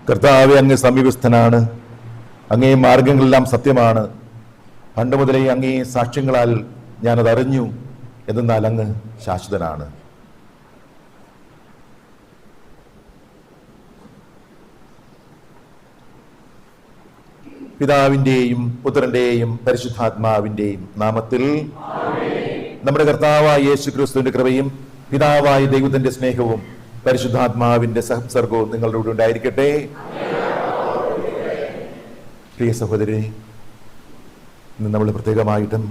കർത്താവെ, അങ്ങ് സമീപസ്ഥനാണ്. അങ്ങേ മാർഗങ്ങളെല്ലാം സത്യമാണ്. പണ്ട് മുതലേ അങ്ങേ സാക്ഷ്യങ്ങളാൽ ഞാനത് അറിഞ്ഞു. എന്നാൽ അങ്ങ് ശാശ്വതനാണ്. പിതാവിന്റെയും പുത്രന്റെയും പരിശുദ്ധാത്മാവിന്റെയും നാമത്തിൽ നമ്മുടെ കർത്താവായ യേശു ക്രിസ്തുവിന്റെ കൃപയും പിതാവായ ദൈവത്തിന്റെ സ്നേഹവും പരിശുദ്ധാത്മാവിന്റെ സംസർഗവും നിങ്ങളുടെ കൂടെ ഉണ്ടായിരിക്കട്ടെ. പ്രിയ സഹോദരരെ, ഇന്ന് നമ്മൾ പ്രത്യേകമായിട്ടും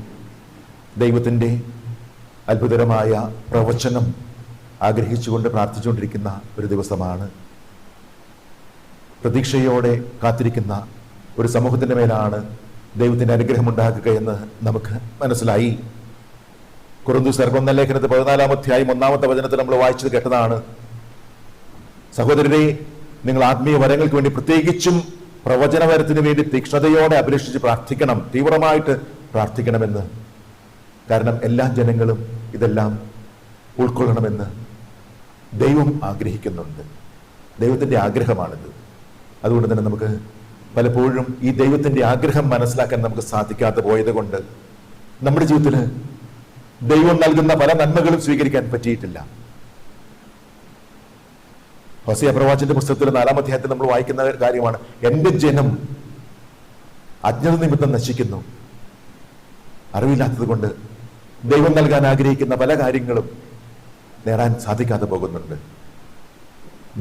ദൈവത്തിന്റെ അത്ഭുതകരമായ പ്രവചനം ആഗ്രഹിച്ചുകൊണ്ട് പ്രാർത്ഥിച്ചുകൊണ്ടിരിക്കുന്ന ഒരു ദിവസമാണ്. പ്രതീക്ഷയോടെ കാത്തിരിക്കുന്ന ഒരു സമൂഹത്തിന്റെ മേലാണ് ദൈവത്തിന്റെ അനുഗ്രഹം ഉണ്ടാകുക എന്ന് നമുക്ക് മനസ്സിലായി. കൊരിന്ത്യർ 1 ലേഖനത്തിൽ 14-ാം അധ്യായം 1-ാമത്തെ വചനത്തിൽ നമ്മൾ വായിച്ചത് കേട്ടതാണ്. സഹോദരരെ, നിങ്ങൾ ആത്മീയ വരങ്ങൾക്ക് വേണ്ടി, പ്രത്യേകിച്ചും പ്രവചനവരത്തിന് വേണ്ടി തീക്ഷ്ണതയോടെ അപേക്ഷിച്ച് പ്രാർത്ഥിക്കണം, തീവ്രമായിട്ട് പ്രാർത്ഥിക്കണമെന്ന്. കാരണം എല്ലാ ജനങ്ങളും ഇതെല്ലാം ഉൾക്കൊള്ളണമെന്ന് ദൈവം ആഗ്രഹിക്കുന്നുണ്ട്. ദൈവത്തിന്റെ ആഗ്രഹമാണിത്. അതുകൊണ്ട് തന്നെ നമുക്ക് പലപ്പോഴും ഈ ദൈവത്തിന്റെ ആഗ്രഹം മനസ്സിലാക്കാൻ നമുക്ക് സാധിക്കാതെ പോയത് കൊണ്ട് നമ്മുടെ ജീവിതത്തിൽ ദൈവം നൽകുന്ന പല നന്മകളും സ്വീകരിക്കാൻ പറ്റിയിട്ടില്ല. ഹോസിയ പ്രവാചകന്റെ പുസ്തകത്തിൽ 4-ാം അധ്യായത്തിൽ നമ്മൾ വായിക്കുന്ന കാര്യമാണ്, എന്റെ ജനം അജ്ഞത നിമിത്തം നശിക്കുന്നു. അറിവില്ലാത്തത് കൊണ്ട് ദൈവം നൽകാൻ ആഗ്രഹിക്കുന്ന പല കാര്യങ്ങളും നേടാൻ സാധിക്കാതെ പോകുന്നുണ്ട്.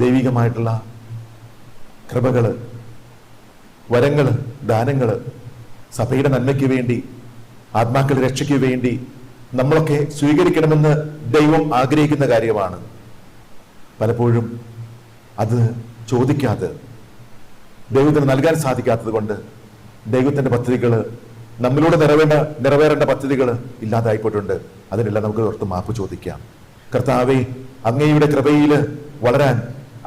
ദൈവികമായിട്ടുള്ള കൃപകള്, വരങ്ങള്, ദാനങ്ങള് സഭയുടെ നന്മയ്ക്ക് വേണ്ടി, ആത്മാക്കളുടെ രക്ഷയ്ക്ക് വേണ്ടി നമ്മളൊക്കെ സ്വീകരിക്കണമെന്ന് ദൈവം ആഗ്രഹിക്കുന്ന കാര്യമാണ്. പലപ്പോഴും അത് ചോദിക്കാതെ ദൈവത്തിന് നൽകാൻ സാധിക്കാത്തത് കൊണ്ട് ദൈവത്തിന്റെ പദ്ധതികൾ, നമ്മളിലൂടെ നിറവേറേണ്ട പദ്ധതികൾ ഇല്ലാതായിപ്പോയിട്ടുണ്ട്. അതിനെല്ലാം നമുക്ക് ഓർത്ത് മാപ്പ് ചോദിക്കാം. കർത്താവേ, അങ്ങയുടെ കൃപയിൽ വളരാൻ,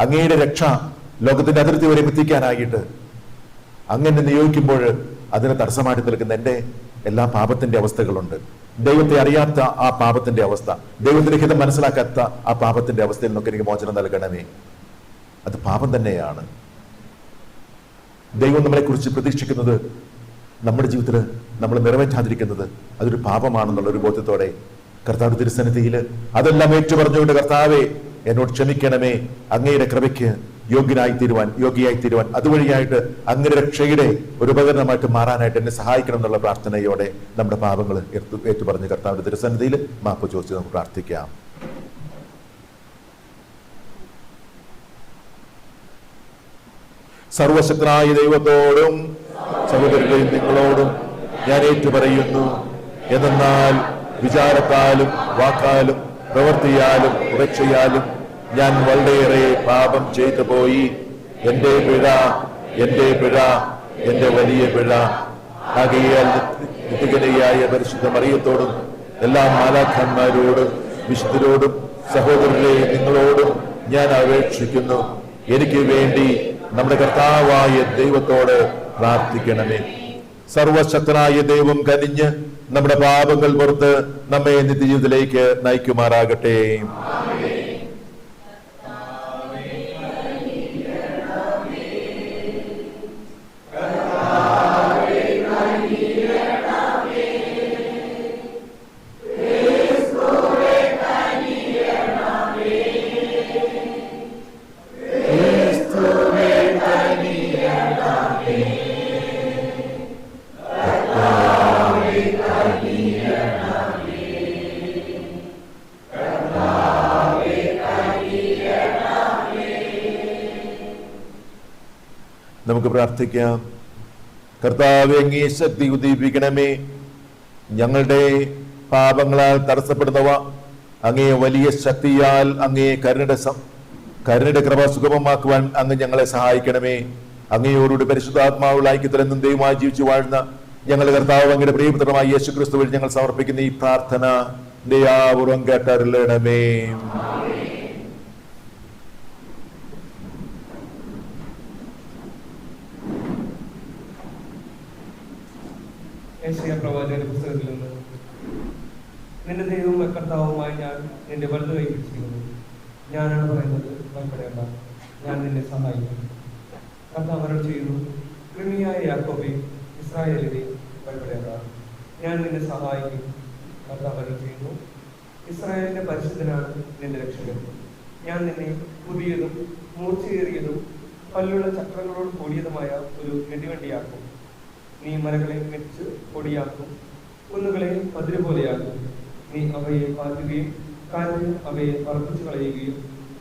അങ്ങയുടെ രക്ഷ ലോകത്തിന്റെ അതിർത്തി വരെ എത്തിക്കാനായിട്ട് അങ്ങനെ നിയോഗിക്കുമ്പോൾ അതിന് തടസ്സമായിട്ട് നിൽക്കുന്ന എൻ്റെ എല്ലാ പാപത്തിന്റെ അവസ്ഥകളുണ്ട്. ദൈവത്തെ അറിയാത്ത ആ പാപത്തിന്റെ അവസ്ഥ, ദൈവത്തിന്റെ ഹിതം മനസ്സിലാക്കാത്ത ആ പാപത്തിന്റെ അവസ്ഥയിൽ നിന്നൊക്കെ എനിക്ക് മോചനം നൽകണമേ. അത് പാപം തന്നെയാണ്. ദൈവം നമ്മളെ കുറിച്ച് പ്രതീക്ഷിക്കുന്നത്, നമ്മുടെ ജീവിതത്തിൽ നമ്മൾ നിറവേറ്റാതിരിക്കുന്നത് അതൊരു പാപമാണെന്നുള്ള ഒരു ബോധ്യത്തോടെ കർത്താവ് തിരുസന്നിധിയിൽ അതെല്ലാം ഏറ്റുപറഞ്ഞുകൊണ്ട്, കർത്താവെ എന്നോട് ക്ഷമിക്കണമേ, അങ്ങയുടെ കൃപയ്ക്ക് യോഗ്യയായി തീരുവാൻ അതുവഴിയായിട്ട് അങ്ങനെ രക്ഷയുടെ ഒരു ഉപകരണമായിട്ട് മാറാനായിട്ട് എന്നെ സഹായിക്കണം എന്നുള്ള പ്രാർത്ഥനയോടെ നമ്മുടെ പാപങ്ങൾ ഏറ്റുപറഞ്ഞ് കർത്താവിന്റെ തിരുസന്നിധിയിൽ മാപ്പ് ചോദിച്ച് നമുക്ക് പ്രാർത്ഥിക്കാം. സർവശക്തനായ ദൈവത്തോടും സഹോദരങ്ങളെയും നിങ്ങളോടും ഞാൻ ഏറ്റുപറയുന്നു, എന്നാൽ വിചാരത്താലും വാക്കാലും പ്രവൃത്തിയാലും ഉപേക്ഷയാലും ഞാൻ വളരെയേറെ പാപം ചെയ്തു പോയി. എന്റെ പിഴ, എന്റെ വലിയ പിഴ. ആകയാൽ നിത്യകന്യകയായ പരിശുദ്ധ മറിയത്തോടും എല്ലാ മാലാഖന്മാരോടും വിശുദ്ധരോടും സഹോദരരെ നിങ്ങളോടും ഞാൻ അപേക്ഷിക്കുന്നു, എനിക്ക് വേണ്ടി നമ്മുടെ കർത്താവായ ദൈവത്തോട് പ്രാർത്ഥിക്കണമേ. സർവശക്തനായ ദൈവം കനിഞ്ഞ് നമ്മുടെ പാപങ്ങൾ പുറത്ത് നമ്മെ നിത്യജീവിതത്തിലേക്ക് നയിക്കുമാറാകട്ടെ. നമുക്ക് പ്രാർത്ഥിക്കാം. കർത്താവേ, അങ്ങേ ശക്തി ഉദ്ദീപിക്കണമേ. ഞങ്ങളുടെ പാപങ്ങളാൽ തടസ്സപ്പെടുന്നവ അങ്ങേ വലിയ ശക്തിയാൽ അങ്ങേ കരുണയുടെ കൃപ സുഗമമാക്കുവാൻ അങ്ങ് ഞങ്ങളെ സഹായിക്കണമേ. അങ്ങയോടുകൂടി പരിശുദ്ധാത്മാവുള്ള ഐക്യത്തിൽ എന്നും ദൈവമായി ജീവിച്ചു വാഴുന്ന ഞങ്ങളുടെ കർത്താവ് അങ്ങയുടെ പ്രിയപുത്രനായ യേശു ക്രിസ്തു വഴി ഞങ്ങൾ സമർപ്പിക്കുന്ന ഈ പ്രാർത്ഥന ദയാപൂർവം കേട്ടരുളണമേ. പ്രവാചകന്റെ പുസ്തകത്തിൽ നിന്ന്, നിന്റെ ദൈവവും കർത്താവുമായി ഞാൻ നിന്റെ വലതു കൈ പിടിച്ചിരിക്കുന്നു. ഞാനാണ് പറയുന്നത്, ഭയപ്പെടേണ്ട, ഞാൻ നിന്നെ സഹായിക്കും. കർത്താവ് അരുളി ചെയ്യുന്നു, കൃമിയായ യാക്കോബേ, ഇസ്രായേലിനെ ഭയപ്പെടേണ്ട, ഞാൻ നിന്നെ സഹായിക്കും. കർത്താവ് അരുളി ചെയ്യുന്നു, ഇസ്രായേലിന്റെ പരിശുദ്ധനാണ് നിന്റെ രക്ഷകൻ. ഞാൻ നിന്നെ പുതിയതും മൂർച്ചയേറിയതും പല്ലുള്ള ചക്രങ്ങളോട് കൂടിയതുമായ ഒരു നെടിവണ്ടിയാക്കും. നീ മലകളെ മെച്ച് പൊടിയാക്കും, കുന്നുകളെ പതിര് പോലെയാക്കും. നീ അവയെ പാറ്റുകയും കാറ്റ് അവയെ പറപ്പിച്ചു കളയുകയും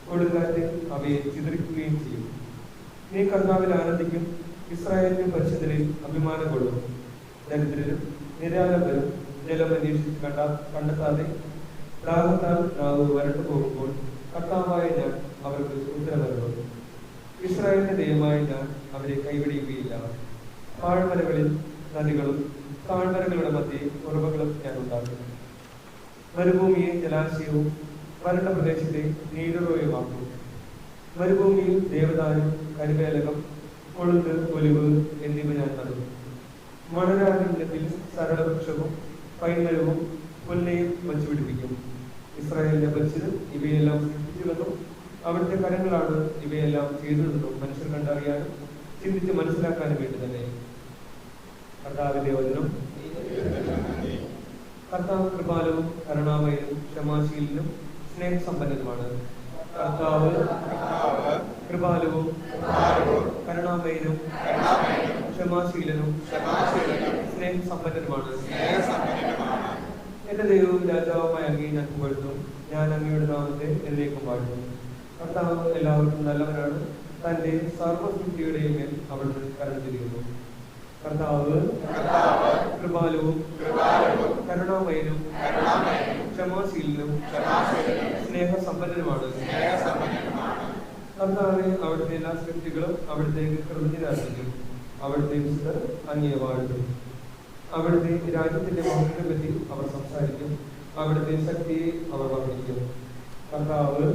കൊടുങ്കാറ്റ് അവയെ ചിതറിക്കുകയും ചെയ്യും. നീ കർത്താവിൽ ആനന്ദിക്കും, ഇസ്രായേലിന്റെ പരിശുദ്ധനിൽ അഭിമാനം കൊള്ളും. ദരിദ്രരും നിരാലംബരും ജലം അന്വേഷിച്ച് കണ്ടെത്താതെ ദാഹത്താൽ നാവ് വരണ്ടു പോകുമ്പോൾ കർത്താവായ ഞാൻ അവർക്ക് ഉത്തരവരുള്ളൂ. ഇസ്രായേലിന്റെ ദൈവമായ ഞാൻ അവരെ കൈവിടിയുകയില്ല. താഴ്വരകളിൽ നദികളും താഴ്വരകളുടെ മധ്യേ ഉറവകളും ഞാൻ ഉണ്ടാക്കും. മരുഭൂമിയെ ജലാശയവും വരണ്ട പ്രദേശത്തെ നീരുറവയുമാക്കും. മരുഭൂമിയിൽ ദേവദാനം, കരിവേലകം, കൊളുന്ത്, ഒലിവ് എന്നിവ ഞാൻ നടും. മണരാരണ്യത്തിൽ സരളവൃക്ഷവും പൈൻമരവും പുല്ലയും വച്ചുപിടിപ്പിക്കും. ഇസ്രായേലിന്റെ പരിശുദ്ധൻ ഇവയെല്ലാം സൃഷ്ടിച്ചുവെന്നും അവിടുത്തെ കരങ്ങളാണ് ഇവയെല്ലാം ചെയ്തതെന്നും മനുഷ്യർ കണ്ടറിയാനും ചിന്തിച്ച് മനസ്സിലാക്കാനും വേണ്ടി തന്നെ. കർത്താവിന്റെ വചനം. കർത്താവ് കൃപാലവും കരുണാമയനും ക്ഷമാശീലനും സ്നേഹസമ്പന്നനുമാണ്. കർത്താവ് കൃപാലവും കരുണാമയനും ക്ഷമാശീലനും സ്നേഹസമ്പന്നനുമാണ്. എന്റെ ദൈവവും രാജാവുമായ അങ്ങേ ഞാൻ പുകഴ്ത്തും. ഞാൻ അങ്ങയുടെ നാമത്തെ എന്നേക്കും വാഴ്ത്തും. കർത്താവ് എല്ലാവർക്കും നല്ലവനാണ്. തന്റെ സർവസൃഷ്ടിയുടെയും മേൽ അവിടുന്ന് കരുണ തിരിയുന്നു. കർത്താവ് കൃപാലുവും കരുണാമയനും ക്ഷമാശീലനും സ്നേഹസമ്പന്നനുമാണ്. കർത്താവെ, അവിടുത്തെ എല്ലാ സൃഷ്ടികളും അവിടുത്തെ കൃതജ്ഞരായിരിക്കും. അവിടുത്തെ വിശുദ്ധർ അങ്ങേ വാഴ്ത്തും. അവിടുത്തെ രാജ്യത്തിന്റെ മഹത്വത്തെ പറ്റി അവർ സംസാരിക്കും. അവിടുത്തെ ശക്തിയെ അവർ വർണ്ണിക്കും. കർത്താവ്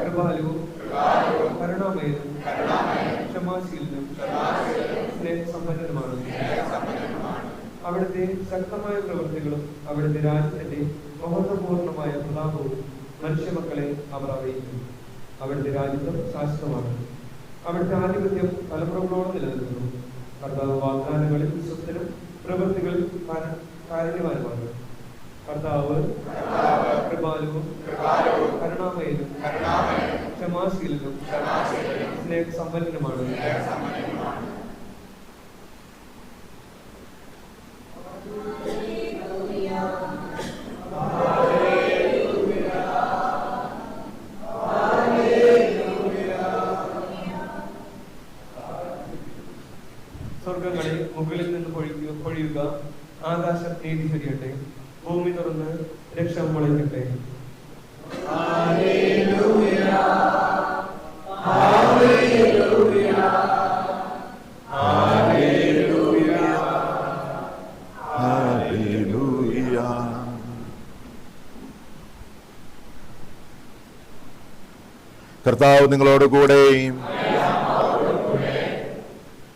കൃപാലുവും കരുണാമയനും ക്ഷമാശീലനും സ്നേഹസമ്പന്നനുമാണ്. അവിടുത്തെ ശക്തമായ പ്രവൃത്തികളും അവിടുത്തെ രാജ്യത്തിന്റെ മഹത്വപൂർണമായ പ്രതാപവും മനുഷ്യമക്കളെ അവർ അറിയിക്കും. അവിടുത്തെ രാജ്യത്വം ശാശ്വതമാണ്. അവിടുത്തെ ആധിപത്യം തലമുറകളോളം നിലനിൽക്കുന്നു. കർത്താവ് വാഗ്ദാനങ്ങളിൽ വിശ്വസ്തനും പ്രവൃത്തികളിൽ കാരുണ്യവാനുമാണ്. കർത്താവ് കൃപാലുവും കരുണാമയനും ക്ഷമാശീലനും സ്നേഹസമ്പന്നനുമാണ്. സ്വർഗങ്ങളെ മുകളിൽ നിന്ന് പൊഴിയുക, ആകാശം നീതി ചൊരിയട്ടെ, ഭൂമി തുറന്ന് രക്ഷ മുളയ്ക്കട്ടെ. കർത്താവ് നിങ്ങളോടുകൂടെ.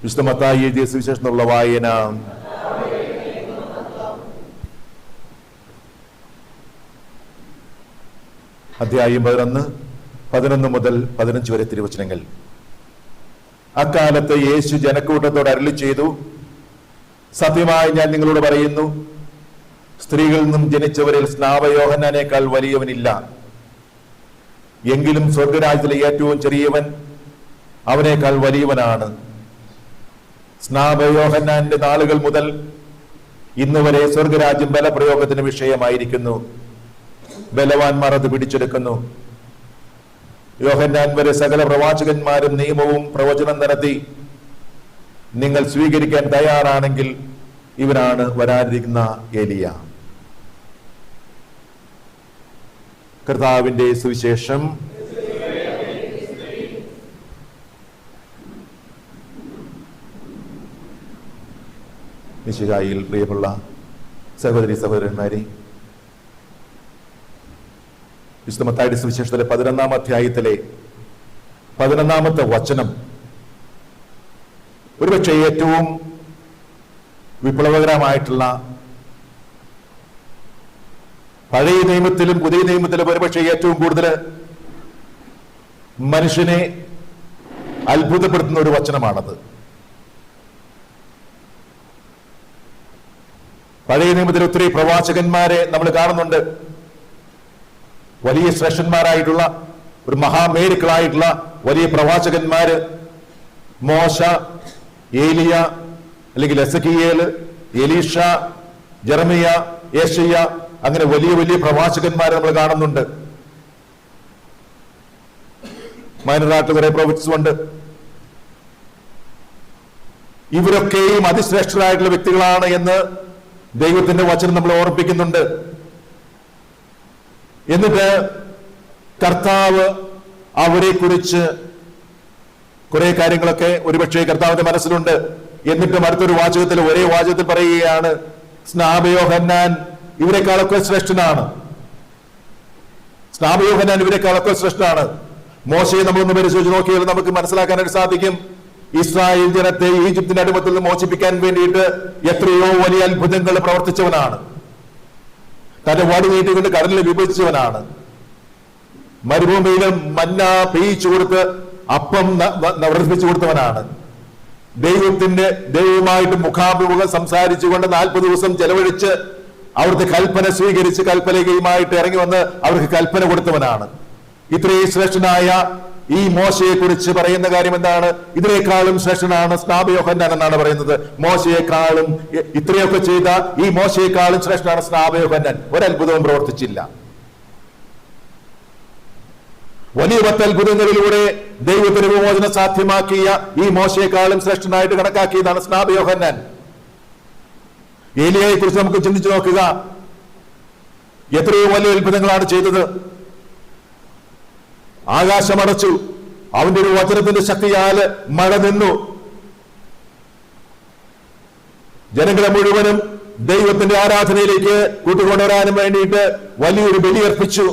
വിശുദ്ധ മത്തായി എഴുതിയ സുവിശേഷത്തിനുള്ള വായന. അധ്യായം 11 മുതൽ 15 വരെ തിരുവചനങ്ങൾ. അക്കാലത്ത് യേശു ജനക്കൂട്ടത്തോട് അരുളി ചെയ്തു, സത്യമായി ഞാൻ നിങ്ങളോട് പറയുന്നു, സ്ത്രീകളിൽ നിന്നും ജനിച്ചവരിൽ സ്നാപയോഹന്നാനേക്കാൾ വലിയവനില്ല. എങ്കിലും സ്വർഗരാജ്യത്തിലെ ഏറ്റവും ചെറിയവൻ അവനേക്കാൾ വലിയവനാണ്. സ്നാപയോഹന്നാന്റെ നാളുകൾ മുതൽ ഇന്നുവരെ സ്വർഗരാജ്യം ബലപ്രയോഗത്തിന് വിഷയമായിരിക്കുന്നു. ബലവാന്മാർ അത് പിടിച്ചെടുക്കുന്നു. യോഹന്നാൻ വരെ സകല പ്രവാചകന്മാരും നിയമവും പ്രവചനം നടത്തി. നിങ്ങൾ സ്വീകരിക്കാൻ തയ്യാറാണെങ്കിൽ ഇവരാണ് വരാനിരിക്കുന്ന ഏലിയ. കർത്താവിന്റെ സുവിശേഷം. മിശിഹായിൽ പ്രിയമുള്ള സഹോദരി സഹോദരന്മാരെ, വിശുദ്ധ മത്തായിയുടെ സുവിശേഷത്തിലെ 11-ാം അധ്യായത്തിലെ 11-ാമത്തെ വചനം ഒരുപക്ഷെ ഏറ്റവും വിപ്ലവകരമായിട്ടുള്ള, പഴയ നിയമത്തിലും പുതിയ നിയമത്തിലും ഒരുപക്ഷെ ഏറ്റവും കൂടുതൽ മനുഷ്യനെ അത്ഭുതപ്പെടുത്തുന്ന ഒരു വചനമാണത്. പഴയ നിയമത്തിൽ ഒത്തിരി പ്രവാചകന്മാരെ നമ്മൾ കാണുന്നുണ്ട്. വലിയ ശ്രേഷ്ഠന്മാരായിട്ടുള്ള ഒരു മഹാമേരുക്കളായിട്ടുള്ള വലിയ പ്രവാചകന്മാര്, മോശ, ഏലിയ, അല്ലെങ്കിൽ എസക്കിയേല്, എലീഷ, ജെറമിയ, യേശയ്യ, അങ്ങനെ വലിയ വലിയ പ്രവാചകന്മാരെ നമ്മൾ കാണുന്നുണ്ട്. മൈനറായിട്ട് കുറെ പ്രൊഫറ്റ്സ് ഉണ്ട്. ഇവരൊക്കെയും അതിശ്രേഷ്ഠരായിട്ടുള്ള വ്യക്തികളാണ് എന്ന് ദൈവത്തിന്റെ വചനം നമ്മളെ ഓർമ്മിപ്പിക്കുന്നുണ്ട്. എന്നിട്ട് കർത്താവ് അവരെ കുറിച്ച് കുറെ കാര്യങ്ങളൊക്കെ ഒരുപക്ഷെ കർത്താവിന്റെ മനസ്സിലുണ്ട്. എന്നിട്ടും അടുത്തൊരു വാചകത്തിൽ, ഒരേ വാചകത്തിൽ പറയുകയാണ്, സ്നാപയോഹന്നാൻ ഇവരെക്കാളൊക്കെ ശ്രേഷ്ഠനാണ്. സ്നാപയോഹന്നാൻ ഇവരെക്കാളൊക്കെ ശ്രേഷ്ഠനാണ്. മോശയെ നമ്മളൊന്ന് പരിശോധിച്ച് നോക്കിയാൽ നമുക്ക് മനസ്സിലാക്കാനായിട്ട് സാധിക്കും. ഇസ്രായേൽ ജനത്തെ ഈജിപ്തിന്റെ അടിമത്തിൽ നിന്ന് മോചിപ്പിക്കാൻ വേണ്ടിയിട്ട് എത്രയോ വലിയ അത്ഭുതങ്ങൾ പ്രവർത്തിച്ചവനാണ്. തന്റെ വടി നീട്ടിക്കൊണ്ട് കടലിൽ വിഭജിച്ചവനാണ്. മരുഭൂമിയിൽ മന്ന പെയ്ച്ചു കൊടുത്ത് അപ്പം വർദ്ധിപ്പിച്ചു കൊടുത്തവനാണ്. ദൈവമായിട്ട് മുഖാഭിമുഖം സംസാരിച്ചുകൊണ്ട് 40 ദിവസം ചെലവഴിച്ച് അവിടുത്തെ കൽപ്പന സ്വീകരിച്ച് കൽപ്പനയുമായിട്ട് ഇറങ്ങി വന്ന് അവർക്ക് കൽപ്പന കൊടുത്തവനാണ്. ഇത്രയും ശ്രേഷ്ഠനായ ഈ മോശയെ കുറിച്ച് പറയുന്ന കാര്യം എന്താണ്? ഇതിനേക്കാളും ശ്രേഷ്ഠനാണ് സ്നാപയോഹന്നാൻ എന്നാണ് പറയുന്നത്. മോശയെക്കാളും ഇത്രയൊക്കെ ചെയ്ത ഈ മോശയെക്കാളും ശ്രേഷ്ഠനാണ് സ്നാപയോഹന്നാൻ. ഒരത്ഭുതവും പ്രവർത്തിച്ചില്ല. വലിയ 10 അത്ഭുതങ്ങളിലൂടെ ദൈവത്തിന് വിമോചനം സാധ്യമാക്കിയ ഈ മോശയെക്കാളും ശ്രേഷ്ഠനായിട്ട് കണക്കാക്കിയതാണ് സ്നാപയോഹന്നാൻ. ഏലിയയെ കുറിച്ച് നമുക്ക് ചിന്തിച്ചു നോക്കുക. എത്രയോ വലിയ അത്ഭുതങ്ങളാണ് ചെയ്തത്. ആകാശമടച്ചു, അവന്റെ ഒരു വചനത്തിന്റെ ശക്തിയാല് മഴ നിന്നു. ജനങ്ങളെ മുഴുവനും ദൈവത്തിന്റെ ആരാധനയിലേക്ക് കൂട്ടുകൊണ്ടുവരാനും വേണ്ടിയിട്ട് വലിയൊരു ബലിയർപ്പിച്ചു.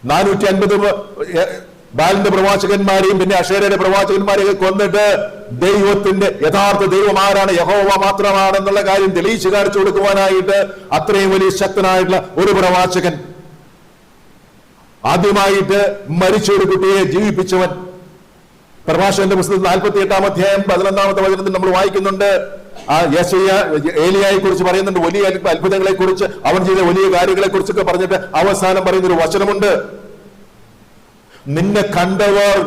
450 ബാലിന്റെ പ്രവാചകന്മാരെയും പിന്നെ അക്ഷരയുടെ പ്രവാചകന്മാരെയൊക്കെ കൊന്നിട്ട് ദൈവത്തിന്റെ യഥാർത്ഥ ദൈവം ആരാണ്, യഹോവ മാത്രമാണെന്നുള്ള കാര്യം തെളിയിച്ചു കാണിച്ചു കൊടുക്കുവാനായിട്ട് അത്രയും വലിയ ശക്തനായിട്ടുള്ള ഒരു പ്രവാചകൻ, ആദ്യമായിട്ട് മരിച്ച ഒരു കുട്ടിയെ ജീവിപ്പിച്ചവൻ. പ്രഭാഷകന്റെ പുസ്തകത്തിൽ 48-ാം അധ്യായം 11-ാമത്തെ വചനത്തിൽ നമ്മൾ വായിക്കുന്നുണ്ട്. ആ ഏലിയായെ കുറിച്ച് പറയുന്നുണ്ട്, വലിയ അത്ഭുതങ്ങളെ കുറിച്ച്, അവൻ ചെയ്ത വലിയ കാര്യങ്ങളെ കുറിച്ചൊക്കെ പറഞ്ഞിട്ട് അവസാനം പറയുന്ന ഒരു വചനമുണ്ട്, നിന്നെ കണ്ടവർ,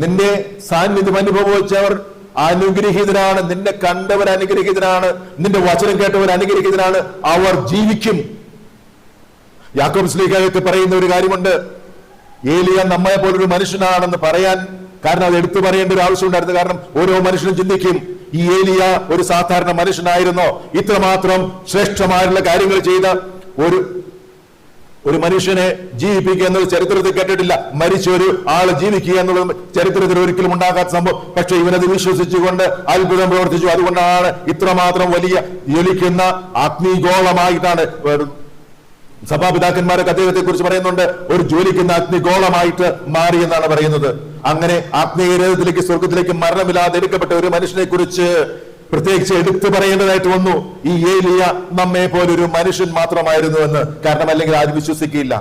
നിന്റെ സാന്നിധ്യം അനുഭവിച്ചവർ അനുഗ്രഹീതരാണ്. നിന്നെ കണ്ടവർ അനുഗ്രഹീതരാണ്. നിന്റെ വചനം കേട്ടവർ അനുഗ്രഹീതരാണ്. അവർ ജീവിക്കും. യാക്കോബ് ശ്ലീഹയൊക്കെ പറയുന്ന ഒരു കാര്യമുണ്ട്, ഏലിയ നമ്മെ പോലൊരു മനുഷ്യനാണെന്ന് പറയാൻ കാരണം അത് എടുത്തു പറയേണ്ട ഒരു ആവശ്യമുണ്ടായിരുന്നു. കാരണം ഓരോ മനുഷ്യനും ചിന്തിക്കും, ഈ ഏലിയ ഒരു സാധാരണ മനുഷ്യനായിരുന്നോ? ഇത്രമാത്രം ശ്രേഷ്ഠമായുള്ള കാര്യങ്ങൾ ചെയ്ത ഒരു മനുഷ്യനെ ജീവിപ്പിക്കുക എന്നത് ചരിത്രത്തിൽ കേട്ടിട്ടില്ല. മരിച്ച ഒരു ആള് ജീവിക്കുക എന്നുള്ളത് ചരിത്രത്തിൽ ഒരിക്കലും ഉണ്ടാകാത്ത സംഭവം. പക്ഷെ ഇവനത് വിശ്വസിച്ചുകൊണ്ട് അത്ഭുതം പ്രവർത്തിച്ചു. അതുകൊണ്ടാണ് ഇത്രമാത്രം വലിയ ജ്വലിക്കുന്ന അഗ്നിഗോളമായിട്ടാണ് സഭാപിതാക്കന്മാരൊക്കെ അദ്ദേഹത്തെ കുറിച്ച് പറയുന്നുണ്ട്, ഒരു ജ്വലിക്കുന്ന അഗ്നിഗോളമായിട്ട് മാറി എന്നാണ് പറയുന്നത്. അങ്ങനെ ആത്മീയരേതത്തിലേക്ക് സ്വർഗത്തിലേക്ക് മരണമില്ലാതെ എടുക്കപ്പെട്ട ഒരു മനുഷ്യനെ കുറിച്ച് പ്രത്യേകിച്ച് എടുത്തു പറയേണ്ടതായിട്ട് വന്നു. ഈ ഏലിയ നമ്മെ പോലൊരു മനുഷ്യൻ മാത്രമായിരുന്നു എന്ന്. കാരണം അല്ലെങ്കിൽ ആരും വിശ്വസിക്കില്ല.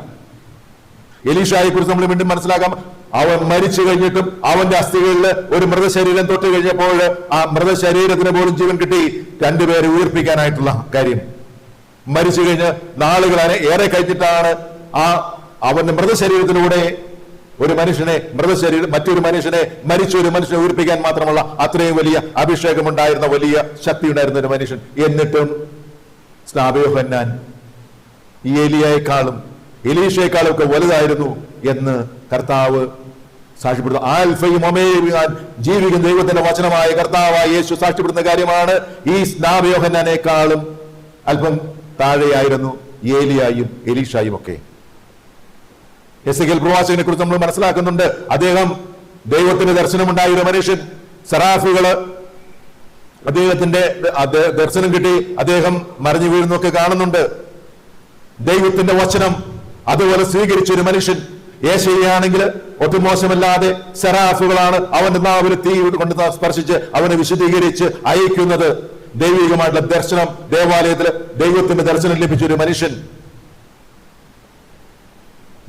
എലീഷായെ കുറിച്ച് നമ്മൾ വീണ്ടും മനസ്സിലാക്കാം. അവൻ മരിച്ചു കഴിഞ്ഞിട്ടും അവന്റെ അസ്ഥികളിൽ ഒരു മൃതശരീരം തൊട്ട് കഴിഞ്ഞപ്പോൾ ആ മൃതശരീരത്തിന് പോലും ജീവൻ കിട്ടി. രണ്ടുപേരെ ഉയർപ്പിക്കാനായിട്ടുള്ള കാര്യം. മരിച്ചു കഴിഞ്ഞ് നാളുകൾ ഏറെ കഴിഞ്ഞിട്ടാണ് അവന്റെ മൃതശരീരത്തിലൂടെ ഒരു മനുഷ്യനെ മറ്റൊരു മനുഷ്യനെ മരിച്ച ഒരു മനുഷ്യനെ ഉയർപ്പിക്കാൻ മാത്രമുള്ള അത്രയും വലിയ അഭിഷേകമുണ്ടായിരുന്ന, വലിയ ശക്തി ഉണ്ടായിരുന്ന ഒരു മനുഷ്യൻ. എന്നിട്ടും സ്നാപയോഹന്നാൻ ഈ ഏലിയയെക്കാളും എലീഷയെക്കാളും ഒക്കെ വലുതായിരുന്നു എന്ന് കർത്താവ് സാക്ഷ്യപ്പെടുത്തുന്നു. ആൽഫയും ഒമേയും ജീവിക്കുന്ന ദൈവത്തിന്റെ വചനമായ കർത്താവായ യേശു സാക്ഷ്യപ്പെടുത്തുന്ന കാര്യമാണ്. ഈ സ്നാപയോഹന്നാനേക്കാളും അല്പം താഴെയായിരുന്നു ഏലിയായും എലീഷായും ഒക്കെ. എസെക്കിയേൽ പ്രവാചകനെ കുറിച്ച് നമ്മൾ മനസ്സിലാക്കുന്നുണ്ട്. അദ്ദേഹം ദൈവത്തിന്റെ ദർശനമുണ്ടായ ഒരു മനുഷ്യൻ. സെറാഫുകള് അദ്ദേഹത്തിന്റെ ദർശനം കിട്ടി, അദ്ദേഹം മറിഞ്ഞു വീഴുന്നൊക്കെ കാണുന്നുണ്ട്. ദൈവത്തിന്റെ വചനം അതുപോലെ സ്വീകരിച്ച ഒരു മനുഷ്യൻ. യേശയ്യാണെങ്കിൽ ഒട്ടും മോശമല്ലാതെ സെറാഫുകളാണ് അവന്റെ നാവിൽ തീ കൊണ്ട് സ്പർശിച്ച് അവനെ വിശദീകരിച്ച് അയക്കുന്നത്. ദൈവികമായിട്ടുള്ള ദർശനം, ദേവാലയത്തിൽ ദൈവത്തിന്റെ ദർശനം ലഭിച്ച ഒരു മനുഷ്യൻ.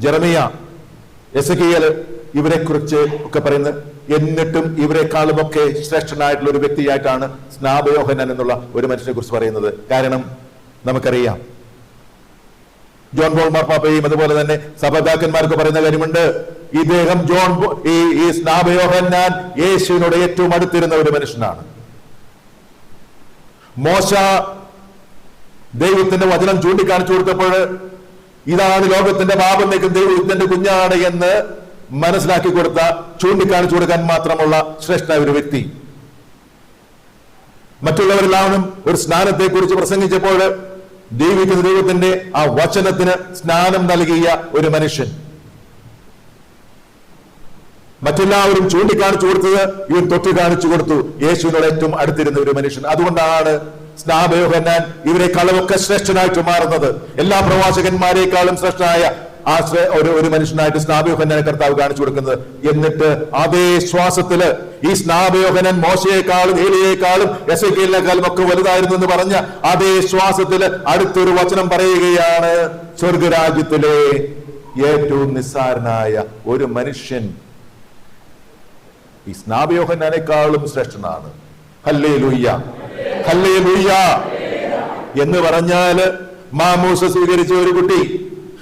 ജെറമിയ എസെക്കിയേൽ ഇവരെ കുറിച്ച് ഒക്കെ പറയുന്നത്, എന്നിട്ടും ഇവരെക്കാളും ഒക്കെ ശ്രേഷ്ഠനായിട്ടുള്ള ഒരു വ്യക്തിയായിട്ടാണ് സ്നാപയോഹന്നാൻ എന്നുള്ള ഒരു മനുഷ്യനെ കുറിച്ച് പറയുന്നത്. കാരണം നമുക്കറിയാം, ജോൺ പോൾ മാർപ്പാപ്പയും അതുപോലെ തന്നെ സഭാപിതാക്കന്മാർക്ക് പറയുന്ന കാര്യമുണ്ട്, ഇദ്ദേഹം ഈ സ്നാപയോഹന്നാൻ യേശുവിനോട് ഏറ്റവും അടുത്തിരുന്ന ഒരു മനുഷ്യനാണ്. മോശ ദൈവത്തിന്റെ വചനം ചൂണ്ടിക്കാണിച്ചു കൊടുത്തപ്പോൾ ഇതാണ് ലോകത്തിന്റെ പാപം നീക്കും ദൈവത്തിന്റെ കുഞ്ഞാണ് എന്ന് മനസ്സിലാക്കി കൊടുത്ത, ചൂണ്ടിക്കാണിച്ചു കൊടുക്കാൻ മാത്രമുള്ള ശ്രേഷ്ഠ ഒരു വ്യക്തി. മറ്റുള്ളവരെല്ലാവരും ഒരു സ്നാനത്തെ കുറിച്ച് പ്രസംഗിച്ചപ്പോൾ ദൈവിക്കുന്ന ദൈവത്തിന്റെ ആ വചനത്തിന് സ്നാനം നൽകിയ ഒരു മനുഷ്യൻ. മറ്റെല്ലാവരും ചൂണ്ടിക്കാണിച്ചു കൊടുത്തത് ഇവൻ തൊട്ട് കാണിച്ചു കൊടുത്തു യേശുവിനോട് ഏറ്റവും അടുത്തിരുന്ന ഒരു മനുഷ്യൻ. അതുകൊണ്ടാണ് സ്നാപയോഹന്നാൻ ഇവരെക്കാളുമൊക്കെ ശ്രേഷ്ഠനായിട്ട് മാറുന്നത്. എല്ലാ പ്രവാചകന്മാരെക്കാളും ശ്രേഷ്ഠനായ ആ ഒരു മനുഷ്യനായിട്ട് സ്നാപയോഹന്നാനെ കർത്താവ് കാണിച്ചു കൊടുക്കുന്നത്. എന്നിട്ട് അതേ ശ്വാസത്തില് ഈ സ്നാപയോഹന്നാൻ മോശയെക്കാളും ഏലിയേക്കാളും എസെക്കിയേലിനേക്കാളും ഒക്കെ വലുതായിരുന്നു എന്ന് പറഞ്ഞ അതേ ശ്വാസത്തില് അടുത്തൊരു വചനം പറയുകയാണ്, സ്വർഗരാജ്യത്തിലെ ഏറ്റവും നിസ്സാരനായ ഒരു മനുഷ്യൻ ഈ സ്നാപയോഹന്നാനേക്കാളും ശ്രേഷ്ഠനാണ്. ഹല്ലേലൂയ, ഹല്ലേലൂയ എന്ന് പറഞ്ഞാല് മാമൂസ സ്വീകരിച്ച ഒരു കുട്ടി,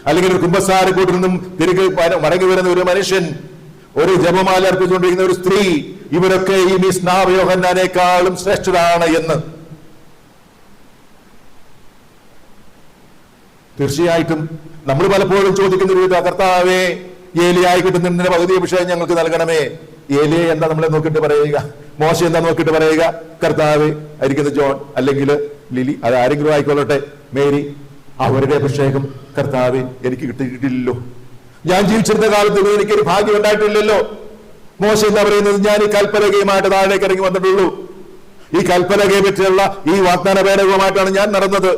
അല്ലെങ്കിൽ ഒരു കുമ്പസാരക്കൂട്ടിൽ നിന്നും തിരികെ മടങ്ങി വരുന്ന ഒരു മനുഷ്യൻ, ഒരു ജപമാല അർപ്പിച്ചുകൊണ്ടിരിക്കുന്ന ഒരു സ്ത്രീ, ഇവരൊക്കെ ഈ സ്നാപയോഹന്നാനേക്കാളും ശ്രേഷ്ഠരാണ് എന്ന്. തീർച്ചയായിട്ടും നമ്മൾ പലപ്പോഴും ചോദിക്കുന്ന ഒരു കർത്താവേ, ഏലിയായി കിട്ടുന്നതിന്റെ പകുതി വിഷയം ഞങ്ങൾക്ക് നൽകണമേ. ഏലിയെ എന്താ നമ്മളെ നോക്കിയിട്ട് പറയുക, മോശ എന്താ നോക്കിയിട്ട് പറയുക, കർത്താവ് ആയിരിക്കുന്ന ജോൺ അല്ലെങ്കിൽ ലിലി, അത് ആരെങ്കിലും ആയിക്കൊള്ളട്ടെ, മേരി, അവരുടെ അഭിഷേകം കർത്താവ് എനിക്ക് കിട്ടിയിട്ടില്ലല്ലോ, ഞാൻ ജീവിച്ചിരുന്ന കാലത്ത് എനിക്കൊരു ഭാഗ്യം ഉണ്ടായിട്ടില്ലല്ലോ. മോശ എന്താ പറയുന്നത്, ഞാൻ ഈ കൽപ്പലകയുമായിട്ട് താഴേക്ക് ഇറങ്ങി വന്നിട്ടുള്ളൂ, ഈ കൽപ്പലകയെ പറ്റിയുള്ള ഈ വാഗ്ദാന പേടകവുമായിട്ടാണ് ഞാൻ നടന്നത്.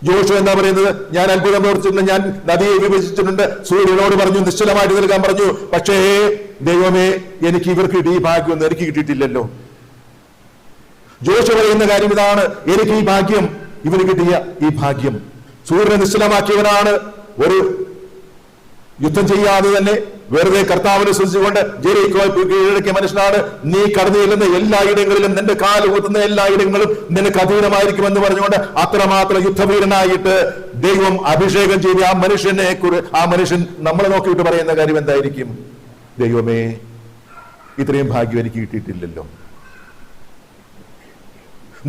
ജോഷു എന്താ പറയുന്നത്, ഞാൻ അത്ഭുതം പ്രവർത്തിച്ചിട്ടുണ്ട്, ഞാൻ നദിയെ വിഭജിച്ചിട്ടുണ്ട്, സൂര്യനോട് പറഞ്ഞു നിശ്ചലമായിട്ട് നിൽക്കാൻ പറഞ്ഞു, പക്ഷേ ദൈവമേ എനിക്ക് ഇവർക്ക് ഈ ഭാഗ്യമൊന്നും എനിക്ക് കിട്ടിയിട്ടില്ലല്ലോ. ജോഷു പറയുന്ന കാര്യം ഇതാണ്, എനിക്ക് ഈ ഭാഗ്യം, ഇവന് കിട്ടിയ ഈ ഭാഗ്യം. സൂര്യനെ നിശ്ചലമാക്കിയവനാണ്, ഒരു യുദ്ധം ചെയ്യാതെ തന്നെ വെറുതെ കർത്താവിനെ സ്തുതിച്ചുകൊണ്ട് ജെറിക്കോ കീഴടക്കിയ മനുഷ്യനാണ്. നീ കടന്നു ചെല്ലുന്ന എല്ലായിടങ്ങളിലും നിന്റെ കാല് കുത്തുന്ന എല്ലായിടങ്ങളും നിനക്ക് അധീനമായിരിക്കുമെന്ന് പറഞ്ഞുകൊണ്ട് അത്രമാത്രം യുദ്ധവീരനായിട്ട് ദൈവം അഭിഷേകം ചെയ്ത ആ മനുഷ്യൻ നമ്മളെ നോക്കിയിട്ട് പറയുന്ന കാര്യം എന്തായിരിക്കും, ദൈവമേ ഇത്രയും ഭാഗ്യം എനിക്ക് കിട്ടിയിട്ടില്ലല്ലോ.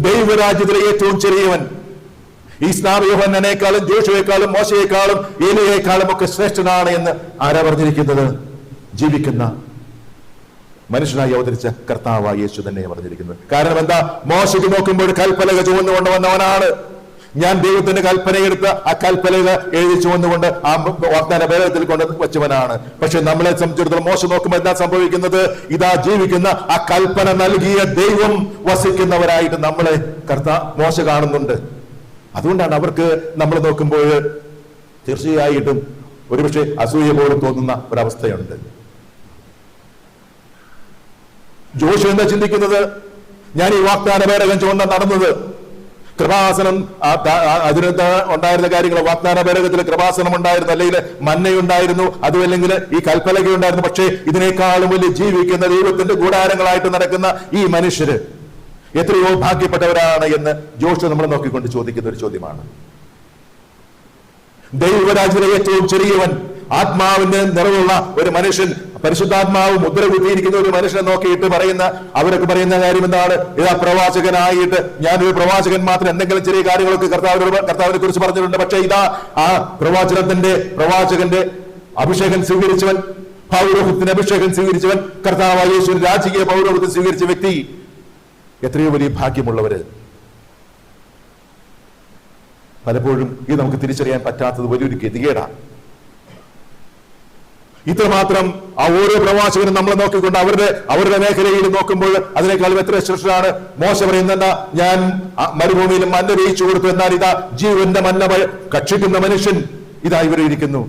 ദൈവരാജ്യത്തിലെ ഏറ്റവും ചെറിയവൻ ഈ സ്നാപയോഹന്നാനേക്കാളും ജോഷുവേക്കാളും മോശയെക്കാളും ഏലിയേക്കാളും ഒക്കെ ശ്രേഷ്ഠനാണ് എന്ന് ആരാ പറഞ്ഞിരിക്കുന്നത്? ജീവിക്കുന്ന മനുഷ്യനായി അവതരിച്ച കർത്താവായ യേശു തന്നെ പറഞ്ഞിരിക്കുന്നത്. കാരണം എന്താ, മോശയ്ക്ക് നോക്കുമ്പോൾ കൽപ്പലക ചുവന്നു കൊണ്ടുവന്നവനാണ്. ഞാൻ ദൈവത്തിന്റെ കൽപ്പനയെടുത്ത് ആ കൽപ്പലക എഴുതി ചുവന്നുകൊണ്ട് ആ വാഗ്ദാന പേടകത്തിൽ കൊണ്ട് വെച്ചവനാണ്. പക്ഷെ നമ്മളെ സംബന്ധിച്ചിടത്തോളം മോശ നോക്കുമ്പോൾ എന്താ സംഭവിക്കുന്നത്, ഇതാ ജീവിക്കുന്ന ആ കൽപ്പന നൽകിയ ദൈവം വസിക്കുന്നവരായിട്ട് നമ്മളെ മോശ കാണുന്നുണ്ട്. അതുകൊണ്ടാണ് അവർക്ക് നമ്മൾ നോക്കുമ്പോൾ തീർച്ചയായിട്ടും ഒരുപക്ഷെ അസൂയ പോലും തോന്നുന്ന ഒരവസ്ഥയുണ്ട്. ജോഷു എന്താ ചിന്തിക്കുന്നത്, ഞാൻ ഈ വാഗ്ദാന പേടകം ചുവന്ന നടന്നത്, കൃപാസനം അതിനകത്ത് ഉണ്ടായിരുന്ന കാര്യങ്ങൾ, വാഗ്ദാന പേടകത്തിൽ കൃപാസനം ഉണ്ടായിരുന്നു, അല്ലെങ്കിൽ മന്നയുണ്ടായിരുന്നു, അതുമല്ലെങ്കിൽ ഈ കൽപ്പലക ഉണ്ടായിരുന്നു. പക്ഷേ ഇതിനേക്കാളും വലിയ ജീവിക്കുന്ന ദൈവത്തിന്റെ കൂടാരങ്ങളായിട്ട് നടക്കുന്ന ഈ മനുഷ്യര് എത്രയോ ഭാഗ്യപ്പെട്ടവരാണ് എന്ന് ജോഷു നമ്മളെ നോക്കിക്കൊണ്ട് ചോദിക്കുന്ന ഒരു ചോദ്യമാണ്. ദൈവരാജ്യത്തിലെ ഏറ്റവും ചെറിയവൻ, ആത്മാവിന്റെ നിറവുള്ള ഒരു മനുഷ്യൻ, പരിശുദ്ധാത്മാവ് മുദ്ര കുത്തിയിരിക്കുന്ന ഒരു മനുഷ്യനെ നോക്കിയിട്ട് അവരൊക്കെ പറയുന്ന കാര്യം എന്താണ്, ഇതാ പ്രവാചകനായിട്ട് ഞാനൊരു പ്രവാചകൻ മാത്രം എന്തെങ്കിലും ചെറിയ കാര്യങ്ങളൊക്കെ കർത്താവിനെ കുറിച്ച് പറഞ്ഞിട്ടുണ്ട്. പക്ഷെ ഇതാ ആ പ്രവാചകന്റെ അഭിഷേകം സ്വീകരിച്ചവൻ, പൗരോഹിത്യത്തിന്റെ അഭിഷേകം സ്വീകരിച്ചവൻ, കർത്താവായ യേശുവിന്റെ രാജകീയ പൗരോഹിത്യം സ്വീകരിച്ച വ്യക്തി, എത്രയോ വലിയ ഭാഗ്യമുള്ളവര്. പലപ്പോഴും ഇത് നമുക്ക് തിരിച്ചറിയാൻ പറ്റാത്തത് വലിയൊരു ഗതികേടാണ്. ഇത്രമാത്രം ആ ഓരോ പ്രവാചകനും നമ്മളെ നോക്കിക്കൊണ്ട് അവരുടെ മേഖലയിൽ നോക്കുമ്പോൾ അതിനേക്കാളും എത്ര ശ്രേഷ്ഠനാണ്. മോശ പറയുന്ന, ഞാൻ മരുഭൂമിയിൽ മന്ന വേയിച്ചു കൊടുത്തു, എന്നാൽ ഇതാ ജീവന്റെ മന്ന കക്ഷിക്കുന്ന മനുഷ്യൻ ഇതാ ഇവിടെ ഇരിക്കുന്നു.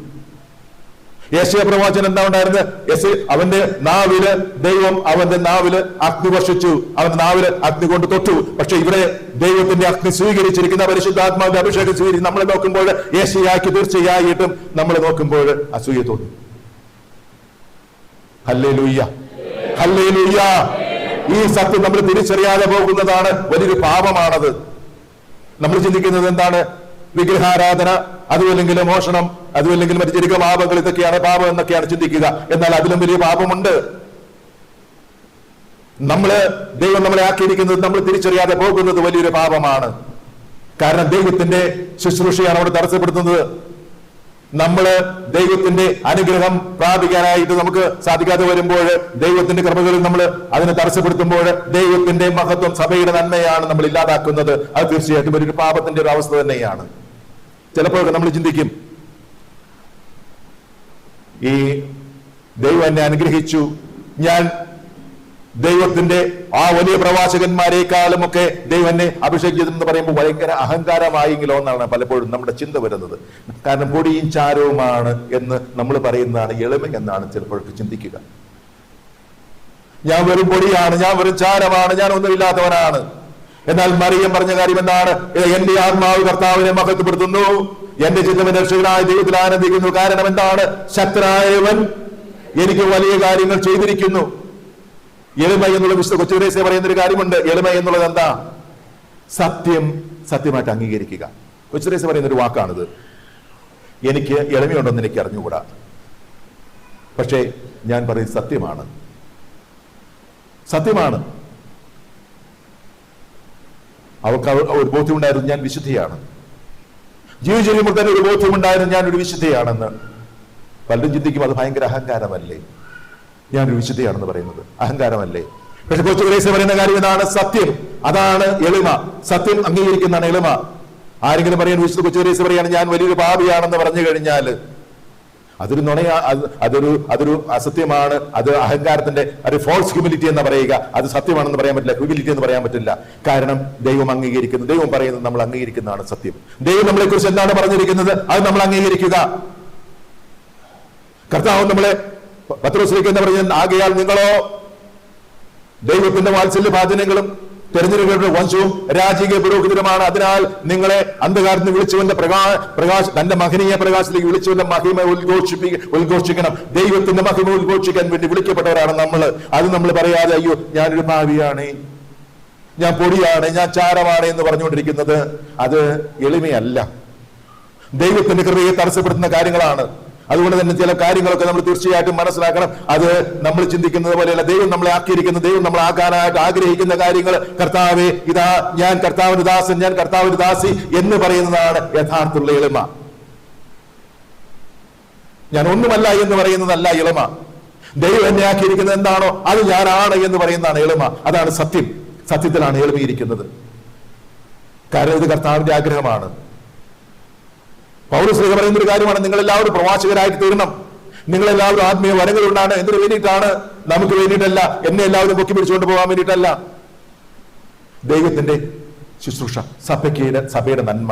യേശയ പ്രവാചകൻ എന്താ ഉണ്ടായിരുന്നത്, അവന്റെ നാവില് ദൈവം അവന്റെ നാവില് അഗ്നി വർഷിച്ചു, അവന്റെ നാവില് അഗ്നി കൊണ്ട് തൊട്ടു. പക്ഷെ ഇവിടെ ദൈവത്തിന്റെ അഗ്നി സ്വീകരിച്ചിരിക്കുന്ന പരിശുദ്ധാത്മാവിന്റെ അഭിഷേകം സ്വീകരിച്ച് നമ്മളെ നോക്കുമ്പോൾ യേശയാക്കി തീർച്ചയായിട്ടും നമ്മളെ നോക്കുമ്പോൾ അസൂയ തോന്നും. Hallelujah, hallelujah. ഈ സത്യം നമ്മൾ തിരിച്ചറിയാതെ പോകുന്നതാണ് വലിയൊരു പാപമാണത്. നമ്മൾ ചിന്തിക്കുന്നത് എന്താണ്? വിഗ്രഹാരാധന, അതുമല്ലെങ്കിൽ മോഷണം, അതുമല്ലെങ്കിൽ മറ്റു ചെറിയ പാപങ്ങൾ, ഇതൊക്കെയാണ് പാപം എന്നൊക്കെയാണ് ചിന്തിക്കുക. എന്നാൽ അതിലും വലിയ പാപമുണ്ട്. ദൈവം നമ്മളെ ആക്കിയിരിക്കുന്നത് നമ്മൾ തിരിച്ചറിയാതെ പോകുന്നത് വലിയൊരു പാപമാണ്. കാരണം ദൈവത്തിന്റെ ശുശ്രൂഷയാണ് അവിടെ തടസ്സപ്പെടുത്തുന്നത്. ദൈവത്തിന്റെ അനുഗ്രഹം പ്രാപിക്കാനായിട്ട് നമുക്ക് സാധിക്കാതെ വരുമ്പോൾ, ദൈവത്തിന്റെ കൃപകളിൽ നമ്മൾ അതിനെ തടസ്സപ്പെടുത്തുമ്പോൾ, ദൈവത്തിന്റെ മഹത്വം, സഭയുടെ നന്മയാണ് നമ്മൾ ഇല്ലാതാക്കുന്നത്. അത് തീർച്ചയായിട്ടും ഒരു പാപത്തിന്റെ ഒരു അവസ്ഥ തന്നെയാണ്. ചിലപ്പോൾ നമ്മൾ ചിന്തിക്കും, ഈ ദൈവം എന്നെ അനുഗ്രഹിച്ചു, ഞാൻ ദൈവത്തിന്റെ ആ വലിയ പ്രവാചകന്മാരെക്കാളും ഒക്കെ ദൈവം എന്നെ അഭിഷേകിച്ചതെന്ന് പറയുമ്പോൾ ഭയങ്കര അഹങ്കാരമായെങ്കിലോ എന്നാണ് പലപ്പോഴും നമ്മുടെ ചിന്ത വരുന്നത്. കാരണം പൊടിയും ചാരവുമാണ് എന്ന് നമ്മൾ പറയുന്നതാണ് എളിമ എന്നാണ് ചിലപ്പോഴൊക്കെ ചിന്തിക്കുക. ഞാൻ വെറും പൊടിയാണ്, ഞാൻ വെറും ചാരമാണ്, ഞാൻ ഒന്നുമില്ലാത്തവനാണ്. എന്നാൽ മറിയം പറഞ്ഞ കാര്യം എന്താണ്? എന്റെ ആത്മാവ് കർത്താവിനെ മഹത്വപ്പെടുത്തുന്നു, എന്റെ ചിന്തം രക്ഷകനായ ദൈവത്തിൽ ആനന്ദിക്കുന്നു. കാരണം എന്താണ്? ശക്തനായവൻ എനിക്ക് വലിയ കാര്യങ്ങൾ ചെയ്തിരിക്കുന്നു. എളിമ എന്നുള്ള വിശുദ്ധ കൊച്ചുത്രേസ്യ പറയുന്ന ഒരു കാര്യമുണ്ട്. എളിമ എന്നുള്ളത് എന്താ? സത്യമായിട്ട് അംഗീകരിക്കുക. കൊച്ചുത്രേസ്യ പറയുന്ന ഒരു വാക്കാണിത്. എനിക്ക് എളിമയുണ്ടെന്ന് എനിക്ക് അറിഞ്ഞുകൂടാ, പക്ഷേ ഞാൻ പറയുന്നത് സത്യമാണ്. അവർക്ക് ഒരു ബോധ്യമുണ്ടായിരുന്നു, ഞാൻ വിശുദ്ധിയാണ്. ജീവിച്ചിരിക്കുമ്പോൾ തന്നെ ഒരു ബോധ്യമുണ്ടായിരുന്നു, ഞാനൊരു വിശുദ്ധിയാണെന്ന്. പലരും ചിന്തിക്കും അത് ഭയങ്കര അഹങ്കാരമല്ലേ? ഞാനൊരു വിശുദ്ധിയാണെന്ന് പറയുന്നത് അഹങ്കാരമല്ലേ? പക്ഷെ കൊച്ചുത്രേസ്യ പറയുന്ന കാര്യം ഇതാണ് സത്യം. അതാണ് എളിമ. സത്യം അംഗീകരിക്കുന്നതാണ് എളിമ. ആരെങ്കിലും പറയാൻ വിശുദ്ധ കൊച്ചുത്രേസ്യ പറയാണ് ഞാൻ വലിയൊരു പാപിയാണെന്ന് പറഞ്ഞു കഴിഞ്ഞാൽ അതൊരു നുണയാ, അതൊരു അസത്യമാണ്. അത് അഹങ്കാരത്തിന്റെ ഒരു ഫോൾസ് ഹ്യൂമിലിറ്റി എന്ന് പറയുക. അത് സത്യമാണെന്ന് പറയാൻ പറ്റില്ല, ഹ്യൂമിലിറ്റി എന്ന് പറയാൻ പറ്റില്ല. കാരണം ദൈവം അംഗീകരിക്കുന്നത്, ദൈവം പറയുന്നത് നമ്മൾ അംഗീകരിക്കുന്നതാണ് സത്യം. ദൈവം നമ്മളെ കുറിച്ച് എന്താണ് പറഞ്ഞിരിക്കുന്നത് അത് നമ്മൾ അംഗീകരിക്കുക. കർത്താവ് നമ്മളെ പത്രോസിലേക്ക് എന്ന് പറഞ്ഞാൽ, ആകയാൽ നിങ്ങളോ ദൈവത്തിന്റെ വാത്സല്യ ഭാജനങ്ങളും തെരഞ്ഞെടുക്കപ്പെട്ട വംശവും രാജകീയ പുരോഹിതരുമാണ്. അതിനാൽ നിങ്ങളെ അന്ധകാരത്തിൽ വിളിച്ചവന്റെ തന്റെ മഹനീയ പ്രകാശത്തിലേക്ക് വിളിച്ചവന്റെ മഹിമ ഉദ്ഘോഷിക്കണം. ദൈവത്തിന്റെ മഹിമ ഉദ്ഘോഷിക്കാൻ വേണ്ടി വിളിക്കപ്പെട്ടവരാണ് നമ്മൾ. അത് നമ്മൾ പറയാതെ അയ്യോ ഞാനൊരു ഭാവിയാണ്, ഞാൻ പൊടിയാണ്, ഞാൻ ചാരമാണ് എന്ന് പറഞ്ഞുകൊണ്ടിരിക്കുന്നത് അത് എളിമയല്ല, ദൈവത്തിന്റെ കൃപയെ തടസ്സപ്പെടുത്തുന്ന കാര്യങ്ങളാണ്. അതുകൊണ്ട് തന്നെ ചില കാര്യങ്ങളൊക്കെ നമ്മൾ തീർച്ചയായിട്ടും മനസ്സിലാക്കണം. അത് നമ്മൾ ചിന്തിക്കുന്നത് പോലെയല്ല. ദൈവം നമ്മളെ ആക്കിയിരിക്കുന്ന, ദൈവം നമ്മളെ ആക്കാനായിട്ട് ആഗ്രഹിക്കുന്ന കാര്യങ്ങൾ, കർത്താവേ ഇതാ ഞാൻ കർത്താവിന്റെ ദാസൻ, ഞാൻ കർത്താവിന്റെ ദാസി എന്ന് പറയുന്നതാണ് യഥാർത്ഥമുള്ള എളിമ. ഞാൻ ഒന്നുമല്ല എന്ന് പറയുന്നതല്ല എളിമ. ദൈവം എന്നെ ആക്കിയിരിക്കുന്നത് എന്താണോ അത് ഞാനാണ് എന്ന് പറയുന്നതാണ് എളിമ. അതാണ് സത്യം. സത്യത്തിലാണ് എളിമയിരിക്കുന്നത്. കാരണം ഇത് കർത്താവിന്റെ ആഗ്രഹമാണ്. പൗലോസ് പറയുന്ന ഒരു കാര്യമാണ്, നിങ്ങളെല്ലാവരും പ്രവാചകരായിട്ട് തീരണം, നിങ്ങളെല്ലാവരും ആത്മീയ വരങ്ങൾ ഉണ്ടാണ്. എന്തിനു വേണ്ടിയിട്ടാണ്? നമുക്ക് വേണ്ടിയിട്ടല്ല, എന്നെ എല്ലാവരും പൊക്കി പിടിച്ചുകൊണ്ട് പോകാൻ വേണ്ടിയിട്ടല്ല. ദൈവത്തിന്റെ ശുശ്രൂഷ, സഭയുടെ നന്മ,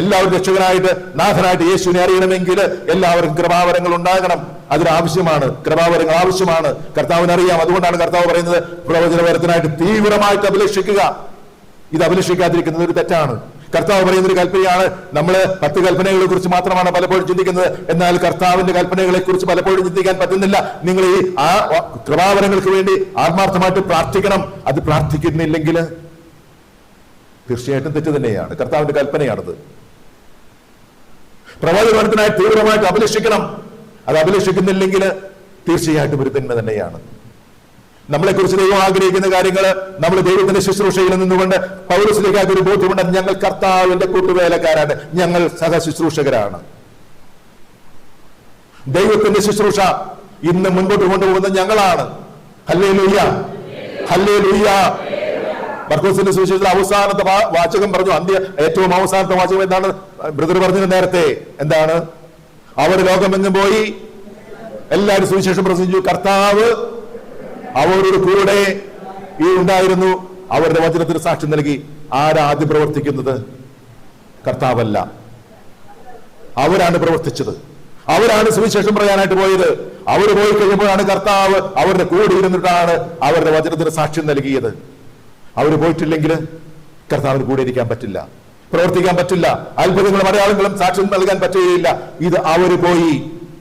എല്ലാവരും രക്ഷകനായിട്ട് നാഥനായിട്ട് യേശുവിനെ അറിയണമെങ്കിൽ എല്ലാവർക്കും കൃപാവരങ്ങൾ ഉണ്ടാകണം. അതിനാവശ്യമാണ്, കൃപാവരങ്ങൾ ആവശ്യമാണ്. കർത്താവിന് അറിയാം. അതുകൊണ്ടാണ് കർത്താവ് പറയുന്നത് പ്രവചനവരത്തിനായിട്ട് തീവ്രമായിട്ട് അഭിലഷിക്കുക. ഇത് അഭിലഷിക്കാതിരിക്കുന്നത് ഒരു തെറ്റാണ്. കർത്താവ് പറയുന്ന ഒരു കൽപ്പനയാണ്. നമ്മള് 10 കൽപ്പനകളെ കുറിച്ച് മാത്രമാണ് പലപ്പോഴും ചിന്തിക്കുന്നത്. എന്നാൽ കർത്താവിന്റെ കൽപ്പനകളെ കുറിച്ച് പലപ്പോഴും ചിന്തിക്കാൻ പറ്റുന്നില്ല. നിങ്ങൾ ഈ ആ കൃപാവരങ്ങൾക്ക് വേണ്ടി ആത്മാർത്ഥമായിട്ട് പ്രാർത്ഥിക്കണം. അത് പ്രാർത്ഥിക്കുന്നില്ലെങ്കിൽ തീർച്ചയായിട്ടും തെറ്റ് തന്നെയാണ്. കർത്താവിന്റെ കൽപ്പനയാണത്. പ്രവാചകവരത്തിനായി തീവ്രമായിട്ട് അഭിലഷിക്കണം. അത് അഭിലഷിക്കുന്നില്ലെങ്കിൽ തീർച്ചയായിട്ടും ഒരു തിന്മ തന്നെയാണ്. നമ്മളെ കുറിച്ച് ദൈവം ആഗ്രഹിക്കുന്ന കാര്യങ്ങൾ നമ്മൾ ദൈവത്തിന്റെ ശുശ്രൂഷയിൽ നിന്നുകൊണ്ട് പൗലോസിലേക്ക് ഒരു ബോധ്യമുണ്ട്. ഞങ്ങൾ കർത്താവിന്റെ കൂട്ടുവേലക്കാരാണ്, ഞങ്ങൾ സഹശുശ്രൂഷകരാണ്. ദൈവത്തിന്റെ ശുശ്രൂഷ ഇന്ന് മുൻപോട്ട് കൊണ്ടുപോകുന്നത് ഞങ്ങളാണ്. Hallelujah, hallelujah. മർക്കോസിന്റെ സുവിശേഷത്തിൽ അവസാനത്തെ വാചകം പറഞ്ഞു. ഏറ്റവും അവസാനത്തെ വാചകം എന്താണ്? ബ്രദർ പറഞ്ഞത് നേരത്തെ എന്താണ്? അവർ ലോകമെങ്ങും പോയി എല്ലാവരും സുവിശേഷം പ്രസംഗിച്ചു. കർത്താവ് അവരുടെ കൂടെ ഈ ഉണ്ടായിരുന്നു. അവരുടെ വചനത്തിന് സാക്ഷ്യം നൽകി. ആരാ ആദ്യം പ്രവർത്തിക്കുന്നത്? കർത്താവല്ല, അവരാണ് പ്രവർത്തിച്ചത്. അവരാണ് സുവിശേഷം പറയാനായിട്ട് പോയത്. അവർ പോയി കഴിയുമ്പോഴാണ് കർത്താവ് അവരുടെ കൂടെ ഇരുന്നിട്ടാണ് അവരുടെ വചനത്തിന് സാക്ഷ്യം നൽകിയത്. അവർ പോയിട്ടില്ലെങ്കിൽ കർത്താവിന് കൂടെ ഇരിക്കാൻ പറ്റില്ല, പ്രവർത്തിക്കാൻ പറ്റില്ല, അത്ഭുതങ്ങളും അടയാളങ്ങളും സാക്ഷ്യം നൽകാൻ പറ്റുകയില്ല. ഇത് അവര് പോയി.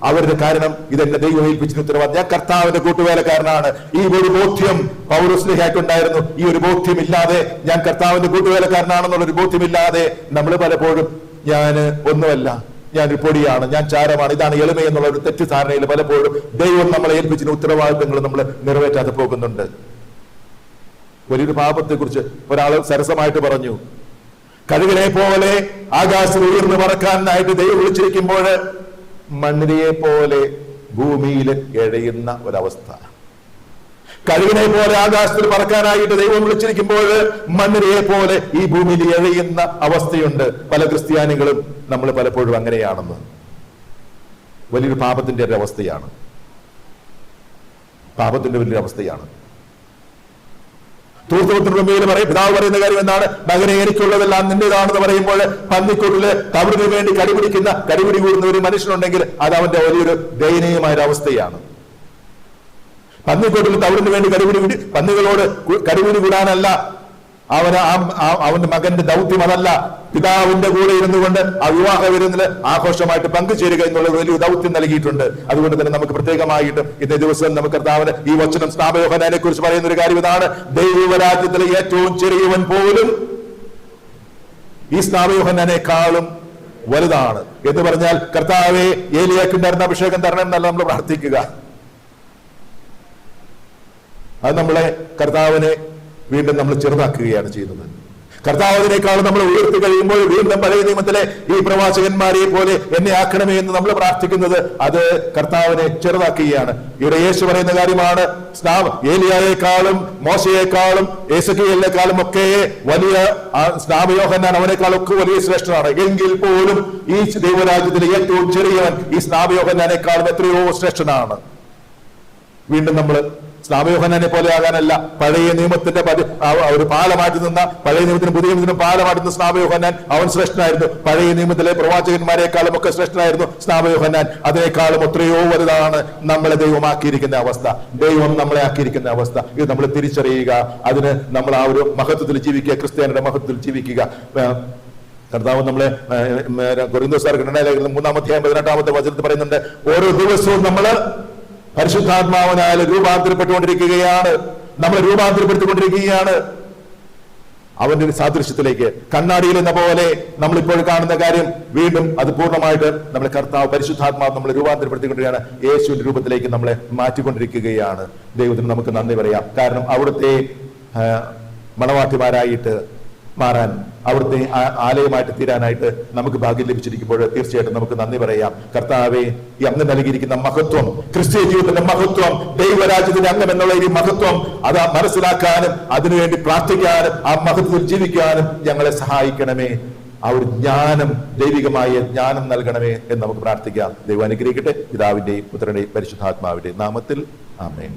അവരുടെ കാരണം ഇതെന്നെ ദൈവം ഏൽപ്പിച്ചിന് ഉത്തരവാദിത്വം. ഞാൻ കർത്താവിന്റെ കൂട്ടുവേലക്കാരനാണ്. ഈ ഒരു ബോധ്യം പൗലോസ്ലീഹായ്ക്കുണ്ടായിരുന്നു. ഈ ഒരു ബോധ്യമില്ലാതെ ഞാൻ കർത്താവിന്റെ കൂട്ടുവേലക്കാരനാണെന്നുള്ളൊരു ബോധ്യമില്ലാതെ നമ്മൾ പലപ്പോഴും ഞാൻ ഒന്നുമല്ല, ഞാനൊരു പൊടിയാണ്, ഞാൻ ചാരമാണ്, ഇതാണ് എളിമ എന്നുള്ള ഒരു തെറ്റിദ്ധാരണയിൽ പലപ്പോഴും ദൈവം നമ്മളെ ഏൽപ്പിച്ചിന് ഉത്തരവാദിത്തങ്ങൾ നമ്മൾ നിറവേറ്റാതെ പോകുന്നുണ്ട്. വലിയൊരു പാപത്തെ കുറിച്ച് ഒരാൾ സരസമായിട്ട് പറഞ്ഞു, കഴുകനെ പോലെ ആകാശത്തിൽ ഉയർന്നു പറക്കാനായിട്ട് ദൈവം വിളിച്ചിരിക്കുമ്പോൾ മണ്ണിരയെ പോലെ ഭൂമിയിൽ എഴയുന്ന ഒരവസ്ഥ. കഴുകനെ പോലെ ആകാശത്തിൽ പറക്കാനായിട്ട് ദൈവം വിളിച്ചിരിക്കുമ്പോൾ മണ്ണിരയെ പോലെ ഈ ഭൂമിയിൽ എഴയുന്ന അവസ്ഥയുണ്ട്. പല ക്രിസ്ത്യാനികളും നമ്മൾ പലപ്പോഴും അങ്ങനെയാണെന്ന്. വലിയൊരു പാപത്തിന്റെ ഒരു അവസ്ഥയാണ്, പാപത്തിന്റെ വലിയൊരു അവസ്ഥയാണ്. തൂർത്തവത്തിനുടമയിൽ പറയും, പിതാവ് പറയുന്ന കാര്യം എന്താണ്? മകനെ, എനിക്കുള്ളതെല്ലാം നിന്റേതാണെന്ന് പറയുമ്പോൾ പന്നിക്കൂട്ടില് തവിടിന് വേണ്ടി കടിപിടി കൂടുന്ന ഒരു മനുഷ്യനുണ്ടെങ്കിൽ അത് അവന്റെ വലിയൊരു ദയനീയമായ ഒരു അവസ്ഥയാണ്. പന്നിക്കൂട്ടിൽ തവിടിന് വേണ്ടി പന്നികളോട് കടിപിടി കൂടാനല്ല അവന്റെ മകന്റെ ദൗത്യം, അതല്ല. പിതാവിന്റെ കൂടെ ഇരുന്നു കൊണ്ട് ആ വിവാഹ വിരുന്നില് ആഘോഷമായിട്ട് പങ്കുചേരുക എന്നുള്ള വലിയ ദൗത്യം നൽകിയിട്ടുണ്ട്. അതുകൊണ്ട് തന്നെ നമുക്ക് പ്രത്യേകമായിട്ട് ഇന്നേ ദിവസം നമുക്ക് കർത്താവിന് ഈ വചനം സ്നാപയോഹന്നാനെ കുറിച്ച് പറയുന്ന ഒരു കാര്യം ഇതാണ്: ദൈവരാജ്യത്തിലെ ഏറ്റവും ചെറിയവൻ പോലും ഈ സ്നാപയോഹന്നാനേക്കാളും വലുതാണ് എന്ന് പറഞ്ഞാൽ, കർത്താവെ ഏലിയാക്കുണ്ടായിരുന്ന അഭിഷേകം തരണം എന്നല്ല നമ്മൾ പ്രാർത്ഥിക്കുക. അത് നമ്മളെ കർത്താവിനെ വീണ്ടും നമ്മൾ ചെറുതാക്കുകയാണ് ചെയ്യുന്നത്. കർത്താവിനേക്കാളും നമ്മൾ ഉയർത്തി കഴിയുമ്പോൾ വീണ്ടും പഴയ നിയമത്തിലെ ഈ പ്രവാചകന്മാരെ പോലെ എന്നെ ആക്കണമേ എന്ന് നമ്മൾ പ്രാർത്ഥിക്കുന്നത് അത് കർത്താവിനെ ചെറുതാക്കുകയാണ്. ഇവിടെ യേശു പറയുന്ന കാര്യമാണ്, ഏലിയായേക്കാളും മോശയെക്കാളും എസെക്കിയേലിനെക്കാളും ഒക്കെ വലിയ സ്നാപയോഹന്നാൻ അവനേക്കാളൊക്കെ വലിയ ശ്രേഷ്ഠനാണ്. എങ്കിൽ പോലും ഈ ദൈവരാജ്യത്തിലെ ഏറ്റവും ചെറിയവൻ ഈ സ്നാപയോഹന്നാനേക്കാളും എത്രയോ ശ്രേഷ്ഠനാണ്. വീണ്ടും നമ്മൾ സ്നാപയോഹന്നാനെ പോലെ ആകാനല്ല, പഴയ നിയമത്തിന്റെ ഒരു പാലമാറ്റി നിന്ന, പഴയ നിയമത്തിനും പുതിയ നിയമത്തിനും പാലമാറ്റി നിന്ന സ്നാപയോഹന്നാൻ അവൻ ശ്രേഷ്ഠനായിരുന്നു. പഴയ നിയമത്തിലെ പ്രവാചകന്മാരെക്കാളും ഒക്കെ ശ്രേഷ്ഠനായിരുന്നു സ്നാപയോഹന്നാൻ. അതിനേക്കാളും എത്രയോ വലുതാണ് നമ്മളെ ദൈവമാക്കിയിരിക്കുന്ന അവസ്ഥ, ദൈവം നമ്മളെ ആക്കിയിരിക്കുന്ന അവസ്ഥ. ഇത് നമ്മൾ തിരിച്ചറിയുക, അതിന് നമ്മൾ ആ ഒരു മഹത്വത്തിൽ ജീവിക്കുക, ക്രിസ്ത്യാനിയുടെ മഹത്വത്തിൽ ജീവിക്കുക. കർത്താവ് നമ്മളെ കൊരിന്തോസ്യർക്ക് 3-ാമത്തെ വചനത്തിൽ പറയുന്നുണ്ട്, ഓരോ ദിവസവും നമ്മള് പരിശുദ്ധാത്മാവിനാൽ രൂപാന്തരപ്പെട്ടുകൊണ്ടിരിക്കുകയാണ്, നമ്മളെ രൂപാന്തരപ്പെടുത്തിക്കൊണ്ടിരിക്കുകയാണ് അവന്റെ ഒരു സാദൃശ്യത്തിലേക്ക്. കണ്ണാടിയിൽ എന്ന പോലെ നമ്മളിപ്പോൾ കാണുന്ന കാര്യം വീണ്ടും അത് പൂർണ്ണമായിട്ട് നമ്മളെ കർത്താവ് പരിശുദ്ധാത്മാവ് നമ്മളെ രൂപാന്തരപ്പെടുത്തിക്കൊണ്ടിരിക്കുകയാണ്, യേശുവിന്റെ രൂപത്തിലേക്ക് നമ്മളെ മാറ്റിക്കൊണ്ടിരിക്കുകയാണ്. ദൈവത്തിന് നമുക്ക് നന്ദി പറയാം. കാരണം അവിടുത്തെ മണവാട്ടിമാരായിട്ട് മാറാൻ, അവിടുത്തെ ആലയമായിട്ട് തീരാനായിട്ട് നമുക്ക് ഭാഗ്യം ലഭിച്ചിരിക്കുമ്പോൾ തീർച്ചയായിട്ടും നമുക്ക് നന്ദി പറയാം. കർത്താവെ, ഈ അങ്ങ് നൽകിയിരിക്കുന്ന മഹത്വം, ക്രിസ്തീയ ജീവിതത്തിന്റെ മഹത്വം, ദൈവരാജ്യത്തിന്റെ അംഗം എന്നുള്ള ഈ മഹത്വം അത് മനസ്സിലാക്കാനും അതിനുവേണ്ടി പ്രാർത്ഥിക്കാനും ആ മഹത്വത്തിൽ ജീവിക്കാനും ഞങ്ങളെ സഹായിക്കണമേ. ആ ഒരു ജ്ഞാനം, ദൈവികമായ ജ്ഞാനം നൽകണമേ എന്ന് നമുക്ക് പ്രാർത്ഥിക്കാം. ദൈവം അനുഗ്രഹിക്കട്ടെ. പിതാവിന്റെയും പുത്രന്റെയും പരിശുദ്ധാത്മാവിന്റെയും നാമത്തിൽ ആമേൻ.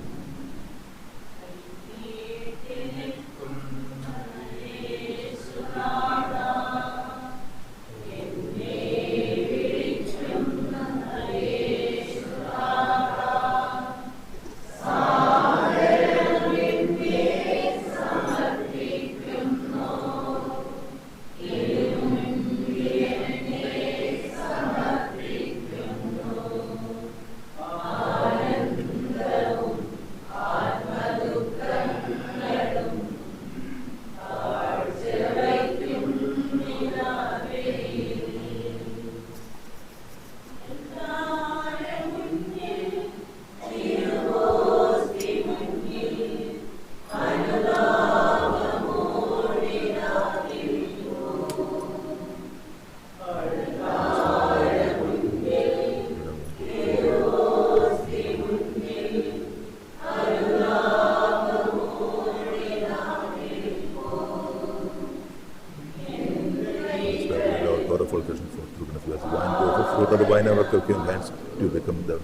In hands to become the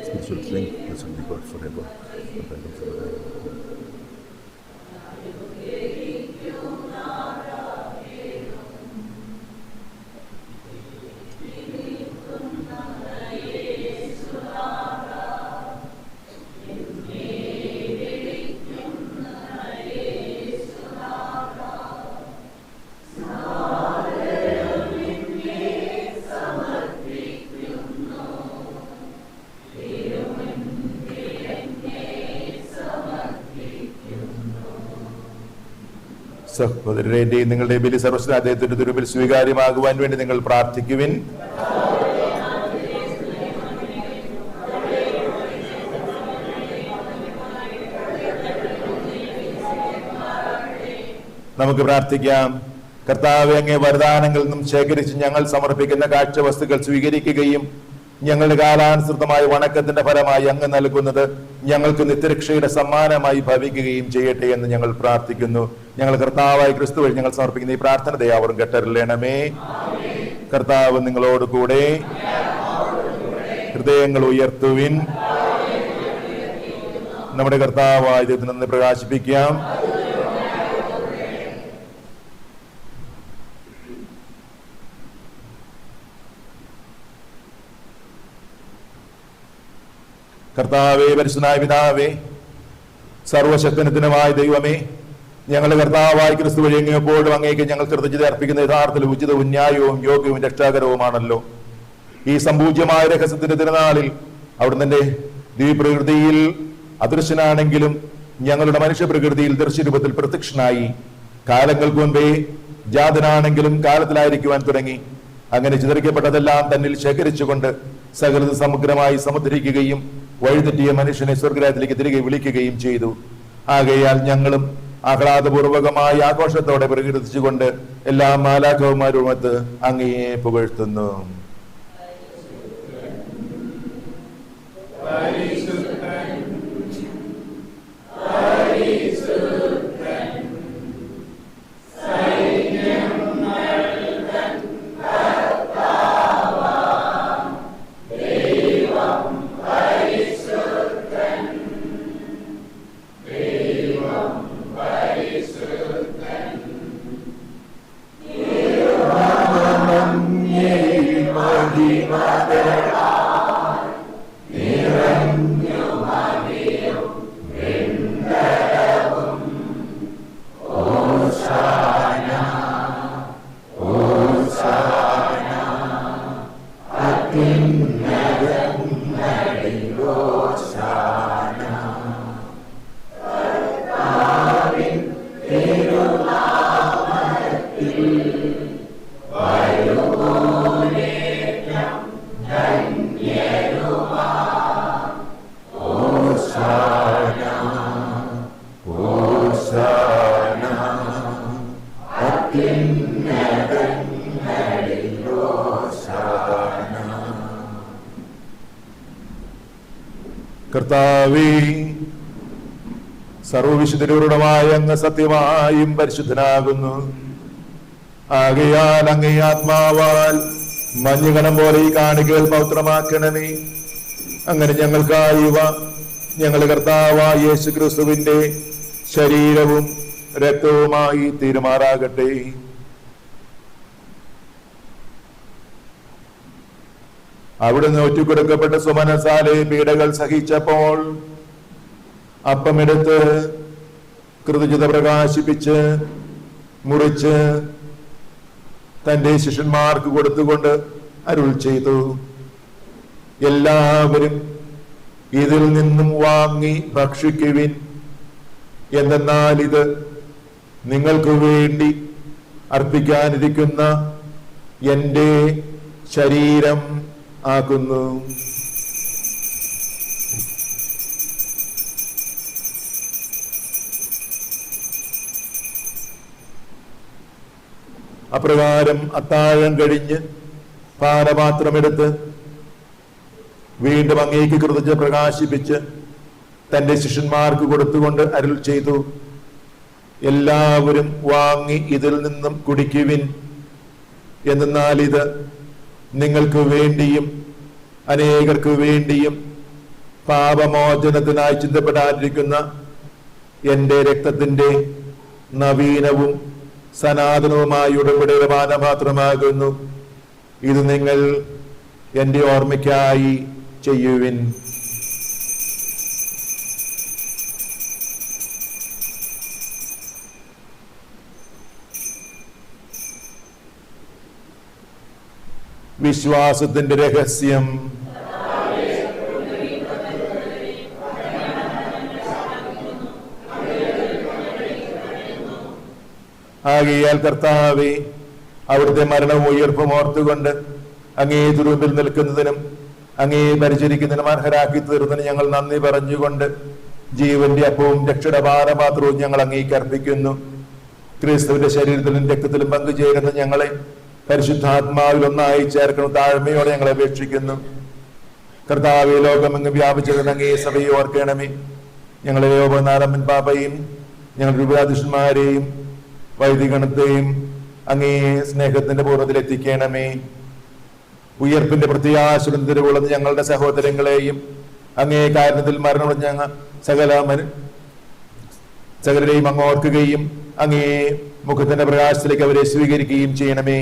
spiritual drink which will be God forever. സഹോദരന്റെയും നിങ്ങളുടെ ബലി സർവ്വസ്വ അദ്ദേഹത്തിന്റെ തിരുമുമ്പിൽ സ്വീകാര്യമാകുവാൻ വേണ്ടി നിങ്ങൾ പ്രാർത്ഥിക്കുവിൻ. നമുക്ക് പ്രാർത്ഥിക്കാം. കർത്താവേ, അങ്ങേ വരദാനങ്ങളിൽ നിന്നും ശേഖരിച്ച് ഞങ്ങൾ സമർപ്പിക്കുന്ന കാഴ്ച വസ്തുക്കൾ സ്വീകരിക്കുകയും ഞങ്ങളുടെ കാലാനുസൃതമായ വണക്കത്തിന്റെ ഫലമായി അങ്ങ് നൽകുന്നത് ഞങ്ങൾക്ക് നിത്യരക്ഷയുടെ സമ്മാനമായി ഭവിക്കുകയും ചെയ്യട്ടെ എന്ന് ഞങ്ങൾ പ്രാർത്ഥിക്കുന്നു. ഞങ്ങൾ കർത്താവായ ക്രിസ്തു വഴി ഞങ്ങൾ സമർപ്പിക്കുന്ന ഈ പ്രാർത്ഥന ദയാവരും കേട്ടരുളണമേ. കർത്താവ് നിങ്ങളോട് കൂടെ. ഹൃദയങ്ങൾ ഉയർത്തുവിൻ. നമ്മുടെ കർത്താവായ ദൈവത്തിൽ നിന്ന് പ്രകാശിപ്പിക്കാം. കർത്താവേ, പരിശുദ്ധനായ പിതാവേ, സർവശക്തനത്തിനുമായ ദൈവമേ, ഞങ്ങളുടെ കർത്താവായ ക്രിസ്തു വഴി എപ്പോഴും അങ്ങേക്ക് ഞങ്ങൾ കൃതജ്ഞത അർപ്പിക്കുന്ന യഥാർത്ഥത്തിൽ ഉചിതവും ന്യായവും യോഗ്യവും രക്ഷാകരവുമാണല്ലോ. ഈ സമ്പൂജ്യമായ രഹസ്യത്തിന്റെ തിരുനാളിൽ അവിടുന്ന് ദിവ്യപ്രകൃതിയിൽ അദൃശ്യനാണെങ്കിലും ഞങ്ങളുടെ മനുഷ്യപ്രകൃതിയിൽ ദൃശ്യരൂപത്തിൽ പ്രത്യക്ഷനായി കാലങ്ങൾക്ക് മുൻപേ ജാതനാണെങ്കിലും കാലത്തിലായിരിക്കുവാൻ തുടങ്ങി. അങ്ങനെ ചിതറിക്കപ്പെട്ടതെല്ലാം തന്നിൽ ശേഖരിച്ചുകൊണ്ട് സകലത സമഗ്രമായി സമുദ്രിക്കുകയും വഴിതെറ്റിയ മനുഷ്യനെ സ്വർഗ്ഗരാജ്യത്തിലേക്ക് തിരികെ വിളിക്കുകയും ചെയ്തു. ആകയാൽ ഞങ്ങളും ആഹ്ലാദപൂർവകമായ ആഘോഷത്തോടെ പ്രകീർത്തിച്ചുകൊണ്ട് എല്ലാ മാലാഖമാരുമൊത്ത് അങ്ങയെ പുകഴ്ത്തുന്നു. കർത്താവേ, സർവവിശുദ്ധരുടെ അങ്ങ് സത്യമായും പരിശുദ്ധനാകുന്നു. ആകയാൽ അങ്ങേ ആത്മാവാൽ മഞ്ഞുകണം പോലെ ഈ കാണികൾ പവിത്രമാക്കണമേ. അങ്ങനെ ഞങ്ങൾക്കായി ഇവ ഞങ്ങളുടെ കർത്താവായ യേശു ക്രിസ്തുവിന്റെ ശരീരവും രക്തവുമായി തീരുമാറാകട്ടെ. അവിടുന്ന് ഒറ്റുകൊടുക്കപ്പെട്ട സുമനസാലെ പീഡകൾ സഹിച്ചപ്പോൾ അപ്പമെടുത്ത് കൃതജ്ഞത പ്രകാശിപ്പിച്ച് മുറിച്ച് തന്റെ ശിഷ്യന്മാർക്ക് കൊടുത്തുകൊണ്ട് അരുൾ ചെയ്തു, എല്ലാവരും ഇതിൽ നിന്നും വാങ്ങി ഭക്ഷിക്കുവിൻ. എന്തെന്നാൽ ഇത് നിങ്ങൾക്ക് വേണ്ടി അർപ്പിക്കാനിരിക്കുന്ന എൻ്റെ ശരീരം ആകുന്നു. അപ്രകാരം അത്താഴം കഴിഞ്ഞ് പാനപാത്രമെടുത്ത് വീണ്ടും അങ്ങേക്ക് കൃതജ്ഞത പ്രകാശിപ്പിച്ച് തന്റെ ശിഷ്യന്മാർക്ക് കൊടുത്തുകൊണ്ട് അരുൾ ചെയ്തു, എല്ലാവരും വാങ്ങി ഇതിൽ നിന്നും കുടിക്കുവിൻ. എന്നാൽ ഇത് നിങ്ങൾക്ക് വേണ്ടിയും അനേകർക്ക് വേണ്ടിയും പാപമോചനത്തിനായി ചിന്തപ്പെടാനിരിക്കുന്ന എൻ്റെ രക്തത്തിന്റെ നവീനവും സനാതനവുമായ ഉടമ്പടിയുടെ പാനപാത്രമാകുന്നു. ഇത് നിങ്ങൾ എൻ്റെ ഓർമ്മയ്ക്കായി ചെയ്യുവിൻ. വിശ്വാസത്തിന്റെ രഹസ്യം. ആകയാൽ കർത്താവേ, അവിടുത്തെ മരണവും ഉയർപ്പും ഓർത്തുകൊണ്ട് അങ്ങേ തുരുമ്പിൽ നിൽക്കുന്നതിനും അങ്ങേ പരിചരിക്കുന്നതിനും അർഹരാക്കി തീർന്നതിന് ഞങ്ങൾ നന്ദി പറഞ്ഞുകൊണ്ട് ജീവന്റെ അപ്പവും രക്ഷയുടെ പാനപാത്രവും ഞങ്ങൾ അങ്ങേക്ക് അർപ്പിക്കുന്നു. ക്രിസ്തുവിന്റെ ശരീരത്തിലും രക്തത്തിലും പങ്കുചേരുന്ന ഞങ്ങളെ പരിശുദ്ധാത്മാവിൽ ഒന്നായി ചേർക്കണം താഴ്മയോടെ ഞങ്ങളെ അപേക്ഷിക്കുന്നു. കർത്താവേ, ലോകമെങ്ങും വ്യാപിച്ചതിന് അങ്ങേ സഭയെ ഓർക്കണമേ. ഞങ്ങളെ യോബനാരമ്മൻ പാപ്പയും ഞങ്ങളുടെ രൂപാധ്യക്ഷന്മാരെയും വൈദികണത്തെയും അങ്ങേ സ്നേഹത്തിന്റെ പൂർണ്ണത്തിലെത്തിക്കണമേ. ഉയർപ്പിന്റെ പ്രത്യാശുരന്തരവുള്ളത് ഞങ്ങളുടെ സഹോദരങ്ങളെയും അങ്ങേ കാരണത്തിൽ മരണമടഞ്ഞ ഞങ്ങൾ സകലരെയും അങ്ങ് ഓർക്കുകയും അങ്ങേ മുഖത്തിന്റെ പ്രകാശത്തിലേക്ക് അവരെ സ്വീകരിക്കുകയും ചെയ്യണമേ.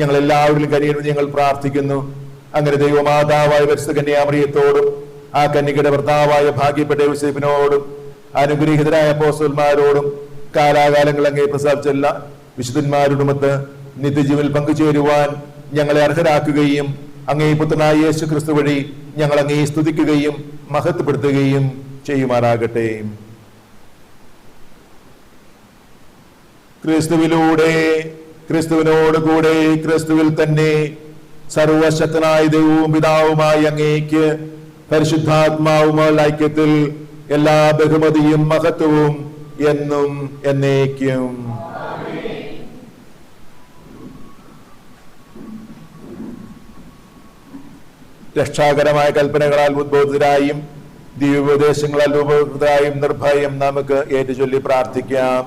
ഞങ്ങൾ എല്ലാവരിലും കനിയണമെന്ന് ഞങ്ങൾ പ്രാർത്ഥിക്കുന്നു. അങ്ങനെ ദൈവമാതാവായ പരിശുദ്ധ കന്യാമറിയത്തോടും ആ കന്യകയുടെ ഭർത്താവായ ഭാഗ്യപ്പെട്ട യോസേഫിനോടും അനുഗ്രഹീതരായ അപ്പോസ്തലന്മാരോടും കാലാകാലങ്ങൾ അങ്ങേ പ്രസാദിച്ച എല്ലാ വിശുദ്ധന്മാരോടുമൊത്ത് നിത്യജീവനിൽ പങ്കുചേരുവാൻ ഞങ്ങളെ അർഹരാക്കുകയും അങ്ങേ പുത്രനായ യേശു ക്രിസ്തു വഴി ഞങ്ങൾ അങ്ങേ സ്തുതിക്കുകയും മഹത്വപ്പെടുത്തുകയും ചെയ്യുമാറാകട്ടെ. ക്രിസ്തുവിലൂടെ, ക്രിസ്തുവിനോട് കൂടെ, ക്രിസ്തുവിൽ തന്നെ സർവശക്തനായ ദൈവവും പിതാവുമായി അങ്ങേക്ക് പരിശുദ്ധാത്മാവുമായ ഐക്യത്തിൽ എല്ലാ ബഹുമതിയും മഹത്വവും എന്നും എന്നേക്കും. രക്ഷാകരമായ കൽപ്പനകളാൽ ഉദ്ബോധിതരായും ദിവ്യോപദേശങ്ങളാൽ ഉപകൃതരായും നിർഭയം നമുക്ക് ഏറ്റുചൊല്ലി പ്രാർത്ഥിക്കാം.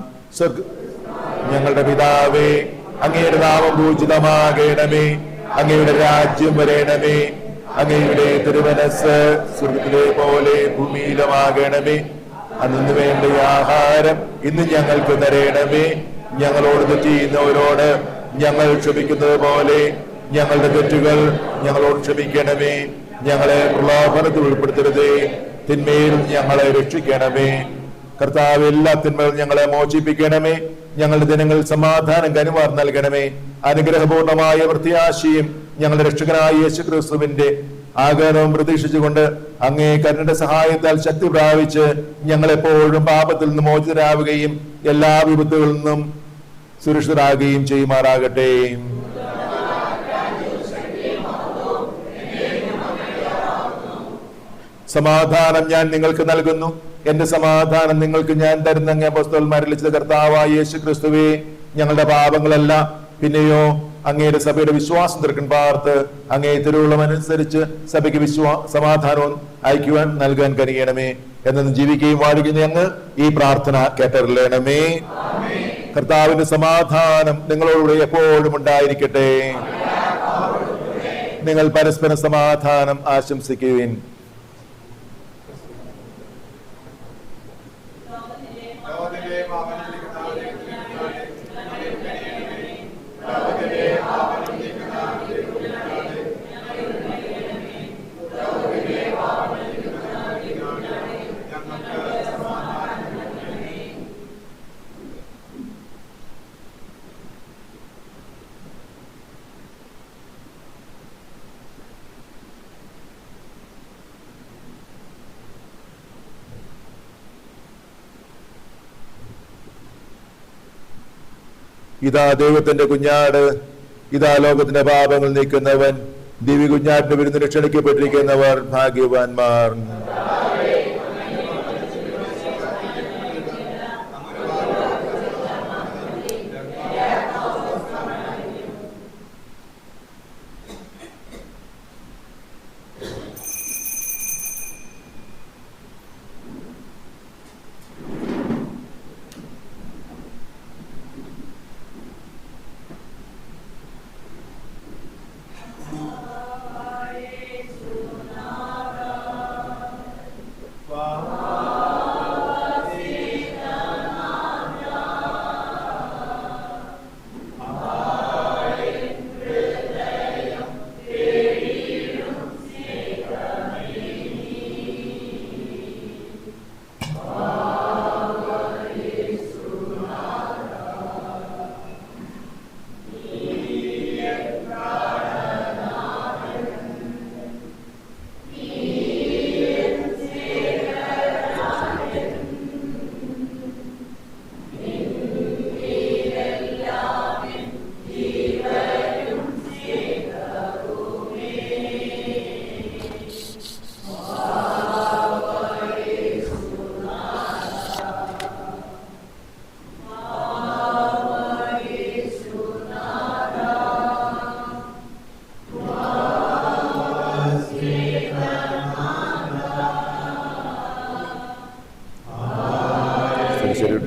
ഞങ്ങളുടെ പിതാവേ, അങ്ങയുടെ നാമം പൂജിതമാകണമേ. അങ്ങയുടെ രാജ്യം വരേണമേ. അങ്ങയുടെ തിരുമനസ് സ്വർഗ്ഗത്തിലെ പോലെ ഭൂമിയിലുമാകണമേ. അന്നു വേണ്ട ആഹാരം ഇന്ന് ഞങ്ങൾക്ക് തരേണമേ. ഞങ്ങളോട് തെറ്റ് ചെയ്യുന്നവരോട് ഞങ്ങൾ ക്ഷമിക്കുന്നത് പോലെ ഞങ്ങളുടെ തെറ്റുകൾ ഞങ്ങളോട് ക്ഷമിക്കണമേ. ഞങ്ങളെ പ്രലോഭനത്തിൽ ഉൾപ്പെടുത്തരുതേ, തിന്മയിൽ ഞങ്ങളെ രക്ഷിക്കണമേ. കർത്താവ്, എല്ലാ തിന്മകളും ഞങ്ങളെ മോചിപ്പിക്കണമേ. ഞങ്ങളുടെ ദിനങ്ങളിൽ സമാധാനം കനിവാർ നൽകണമേ. അനുഗ്രഹപൂർണമായ പ്രത്യാശയും ഞങ്ങളുടെ രക്ഷകനായ യേശു ക്രിസ്തുവിന്റെ ആഗമനവും പ്രതീക്ഷിച്ചുകൊണ്ട് അങ്ങേ കരുണയുടെ സഹായത്താൽ ശക്തി പ്രാപിച്ച് ഞങ്ങളെപ്പോഴും പാപത്തിൽ നിന്ന് മോചിതരാവുകയും എല്ലാ വിപത്തുകളിൽ നിന്നും സുരക്ഷിതരാകുകയും ചെയ്യുമാറാകട്ടെ. സമാധാനം ഞാൻ നിങ്ങൾക്ക് നൽകുന്നു, എന്റെ സമാധാനം നിങ്ങൾക്ക് ഞാൻ തരുന്ന അങ്ങേ അപ്പോസ്തലന്മാരിൽ അരുളിച്ചത് കർത്താവായ യേശു ക്രിസ്തുവേ, ഞങ്ങളുടെ പാപങ്ങളല്ല പിന്നെയോ അങ്ങയുടെ സഭയുടെ വിശ്വാസം തീർക്കാൻ പാർത്ത് അങ്ങേ തിരുവുള്ളമനുസരിച്ച് സഭയ്ക്ക് സമാധാനവും ഐക്യവും നൽകാൻ കഴിയണമേ. എന്നും ജീവിക്കുകയും വാഴുകയും അങ്ങ് ഈ പ്രാർത്ഥന കേട്ടറിയണമേ. കർത്താവിന്റെ സമാധാനം നിങ്ങളോട് എപ്പോഴും ഉണ്ടായിരിക്കട്ടെ. നിങ്ങൾ പരസ്പരം സമാധാനം ആശംസിക്കുവിൻ. ഇതാ ദൈവത്തിന്റെ കുഞ്ഞാട്, ഇതാ ലോകത്തിന്റെ പാപങ്ങൾ നീക്കുന്നവൻ. ദിവ്യ കുഞ്ഞാടിന്റെ വിരുന്നിന് ക്ഷണിക്കപ്പെട്ടിരിക്കുന്നവർ ഭാഗ്യവാന്മാർ.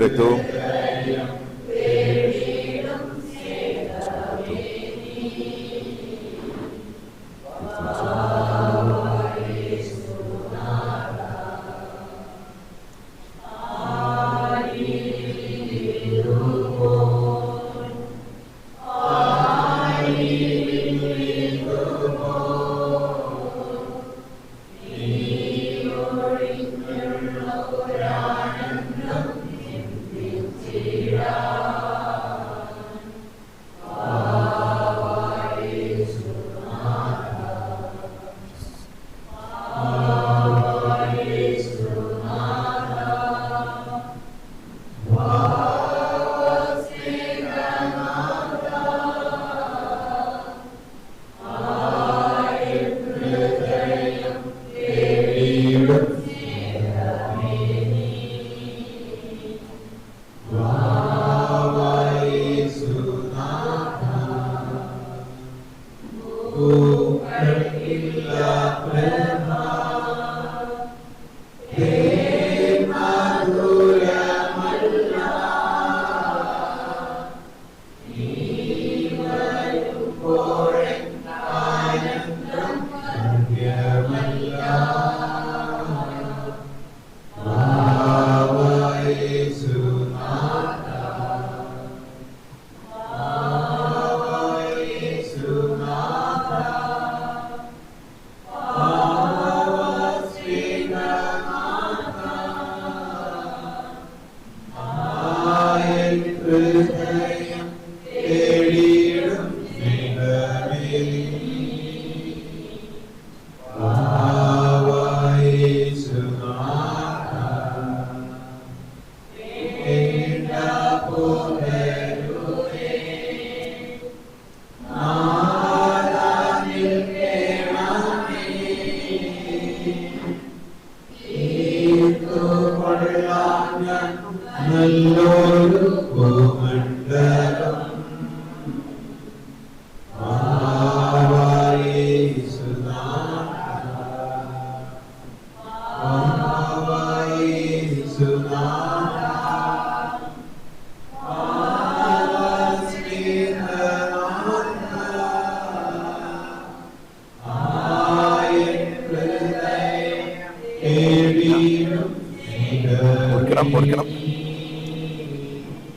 രക്തവും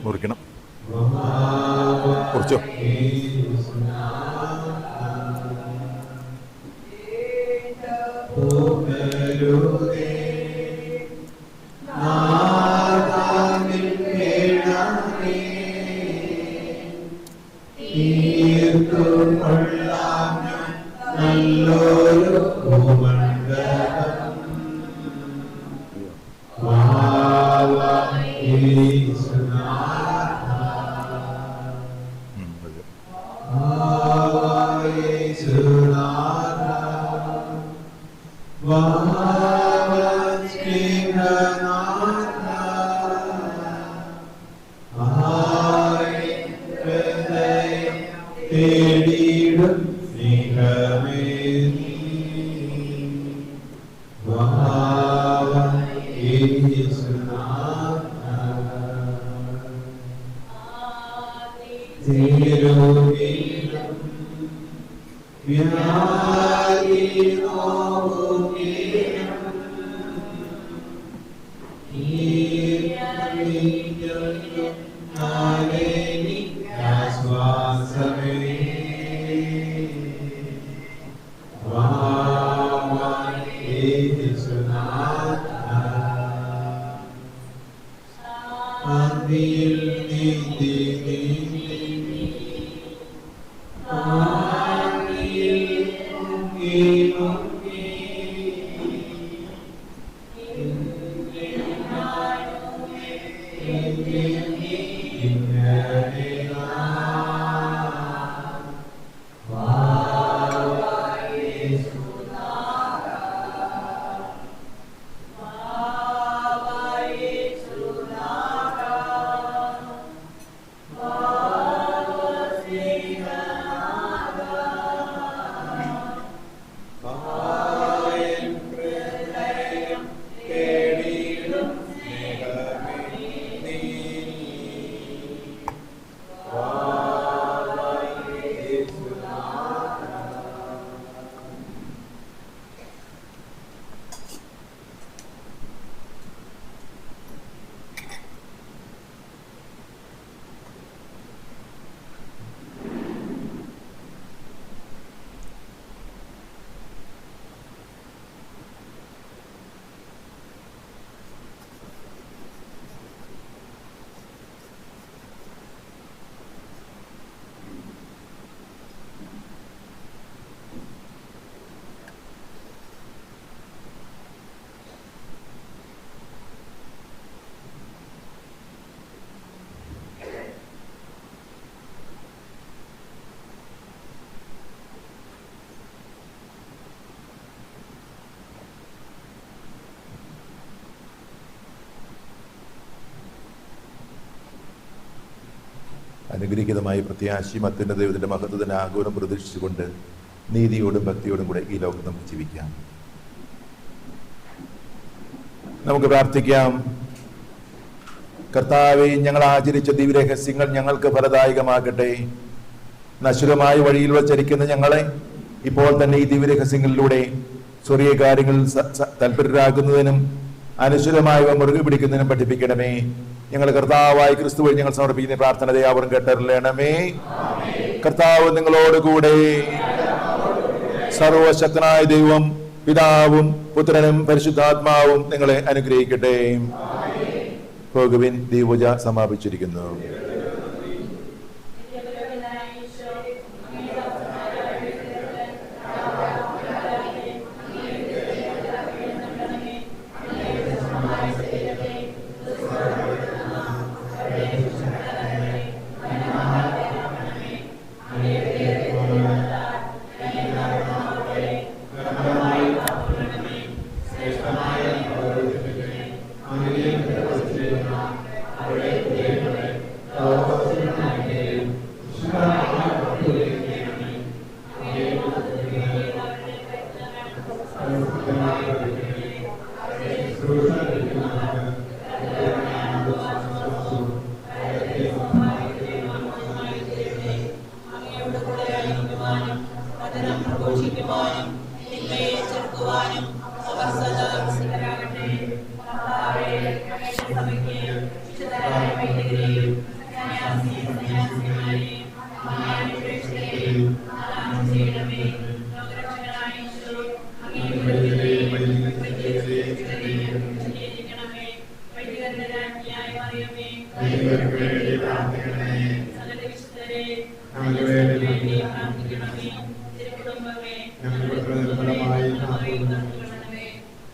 മുറിക്കണം. കുറിച്ചോ? Amen. അനുഗ്രഹീതമായ പ്രത്യാശയും അത്യുന്നത ദൈവത്തിന്റെ മഹത്വത്തിന്റെ ആഗോളം പ്രതീക്ഷിച്ചുകൊണ്ട് നീതിയോടും ഭക്തിയോടും കൂടെ ഈ ലോകത്ത് നമുക്ക് ജീവിക്കാം. നമുക്ക് പ്രാർത്ഥിക്കാം. കർത്താവേ, ഞങ്ങൾ ആചരിച്ച ദിവ്യരഹസ്യങ്ങൾ ഞങ്ങൾക്ക് ഫലദായകമാകട്ടെ. നശ്വരമായ വഴിയിൽ വച്ചിരിക്കുന്ന ഞങ്ങളെ ഇപ്പോൾ തന്നെ ഈ ദിവ്യരഹസ്യങ്ങളിലൂടെ സ്വർഗീയ കാര്യങ്ങളിൽ തൽപരരാകുന്നതിനും അനശ്വരമായവ മുറുകെ പിടിക്കുന്നതിനും പഠിപ്പിക്കണമേ. ഞങ്ങൾ കർത്താവായ ക്രിസ്തു വഴി ഞങ്ങൾ സമർപ്പിക്കുന്ന പ്രാർത്ഥന ദയാവരം കേട്ടറിയണമേ. കർത്താവ് നിങ്ങളോടുകൂടെ. സർവശക്തനായ ദൈവം പിതാവും പുത്രനും പരിശുദ്ധാത്മാവും നിങ്ങളെ അനുഗ്രഹിക്കട്ടെ. പോകുവിൻ, ദീപൂജ സമാപിച്ചിരിക്കുന്നു.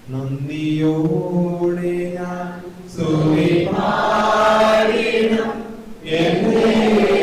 നന്ദിയോടെ ഞാൻ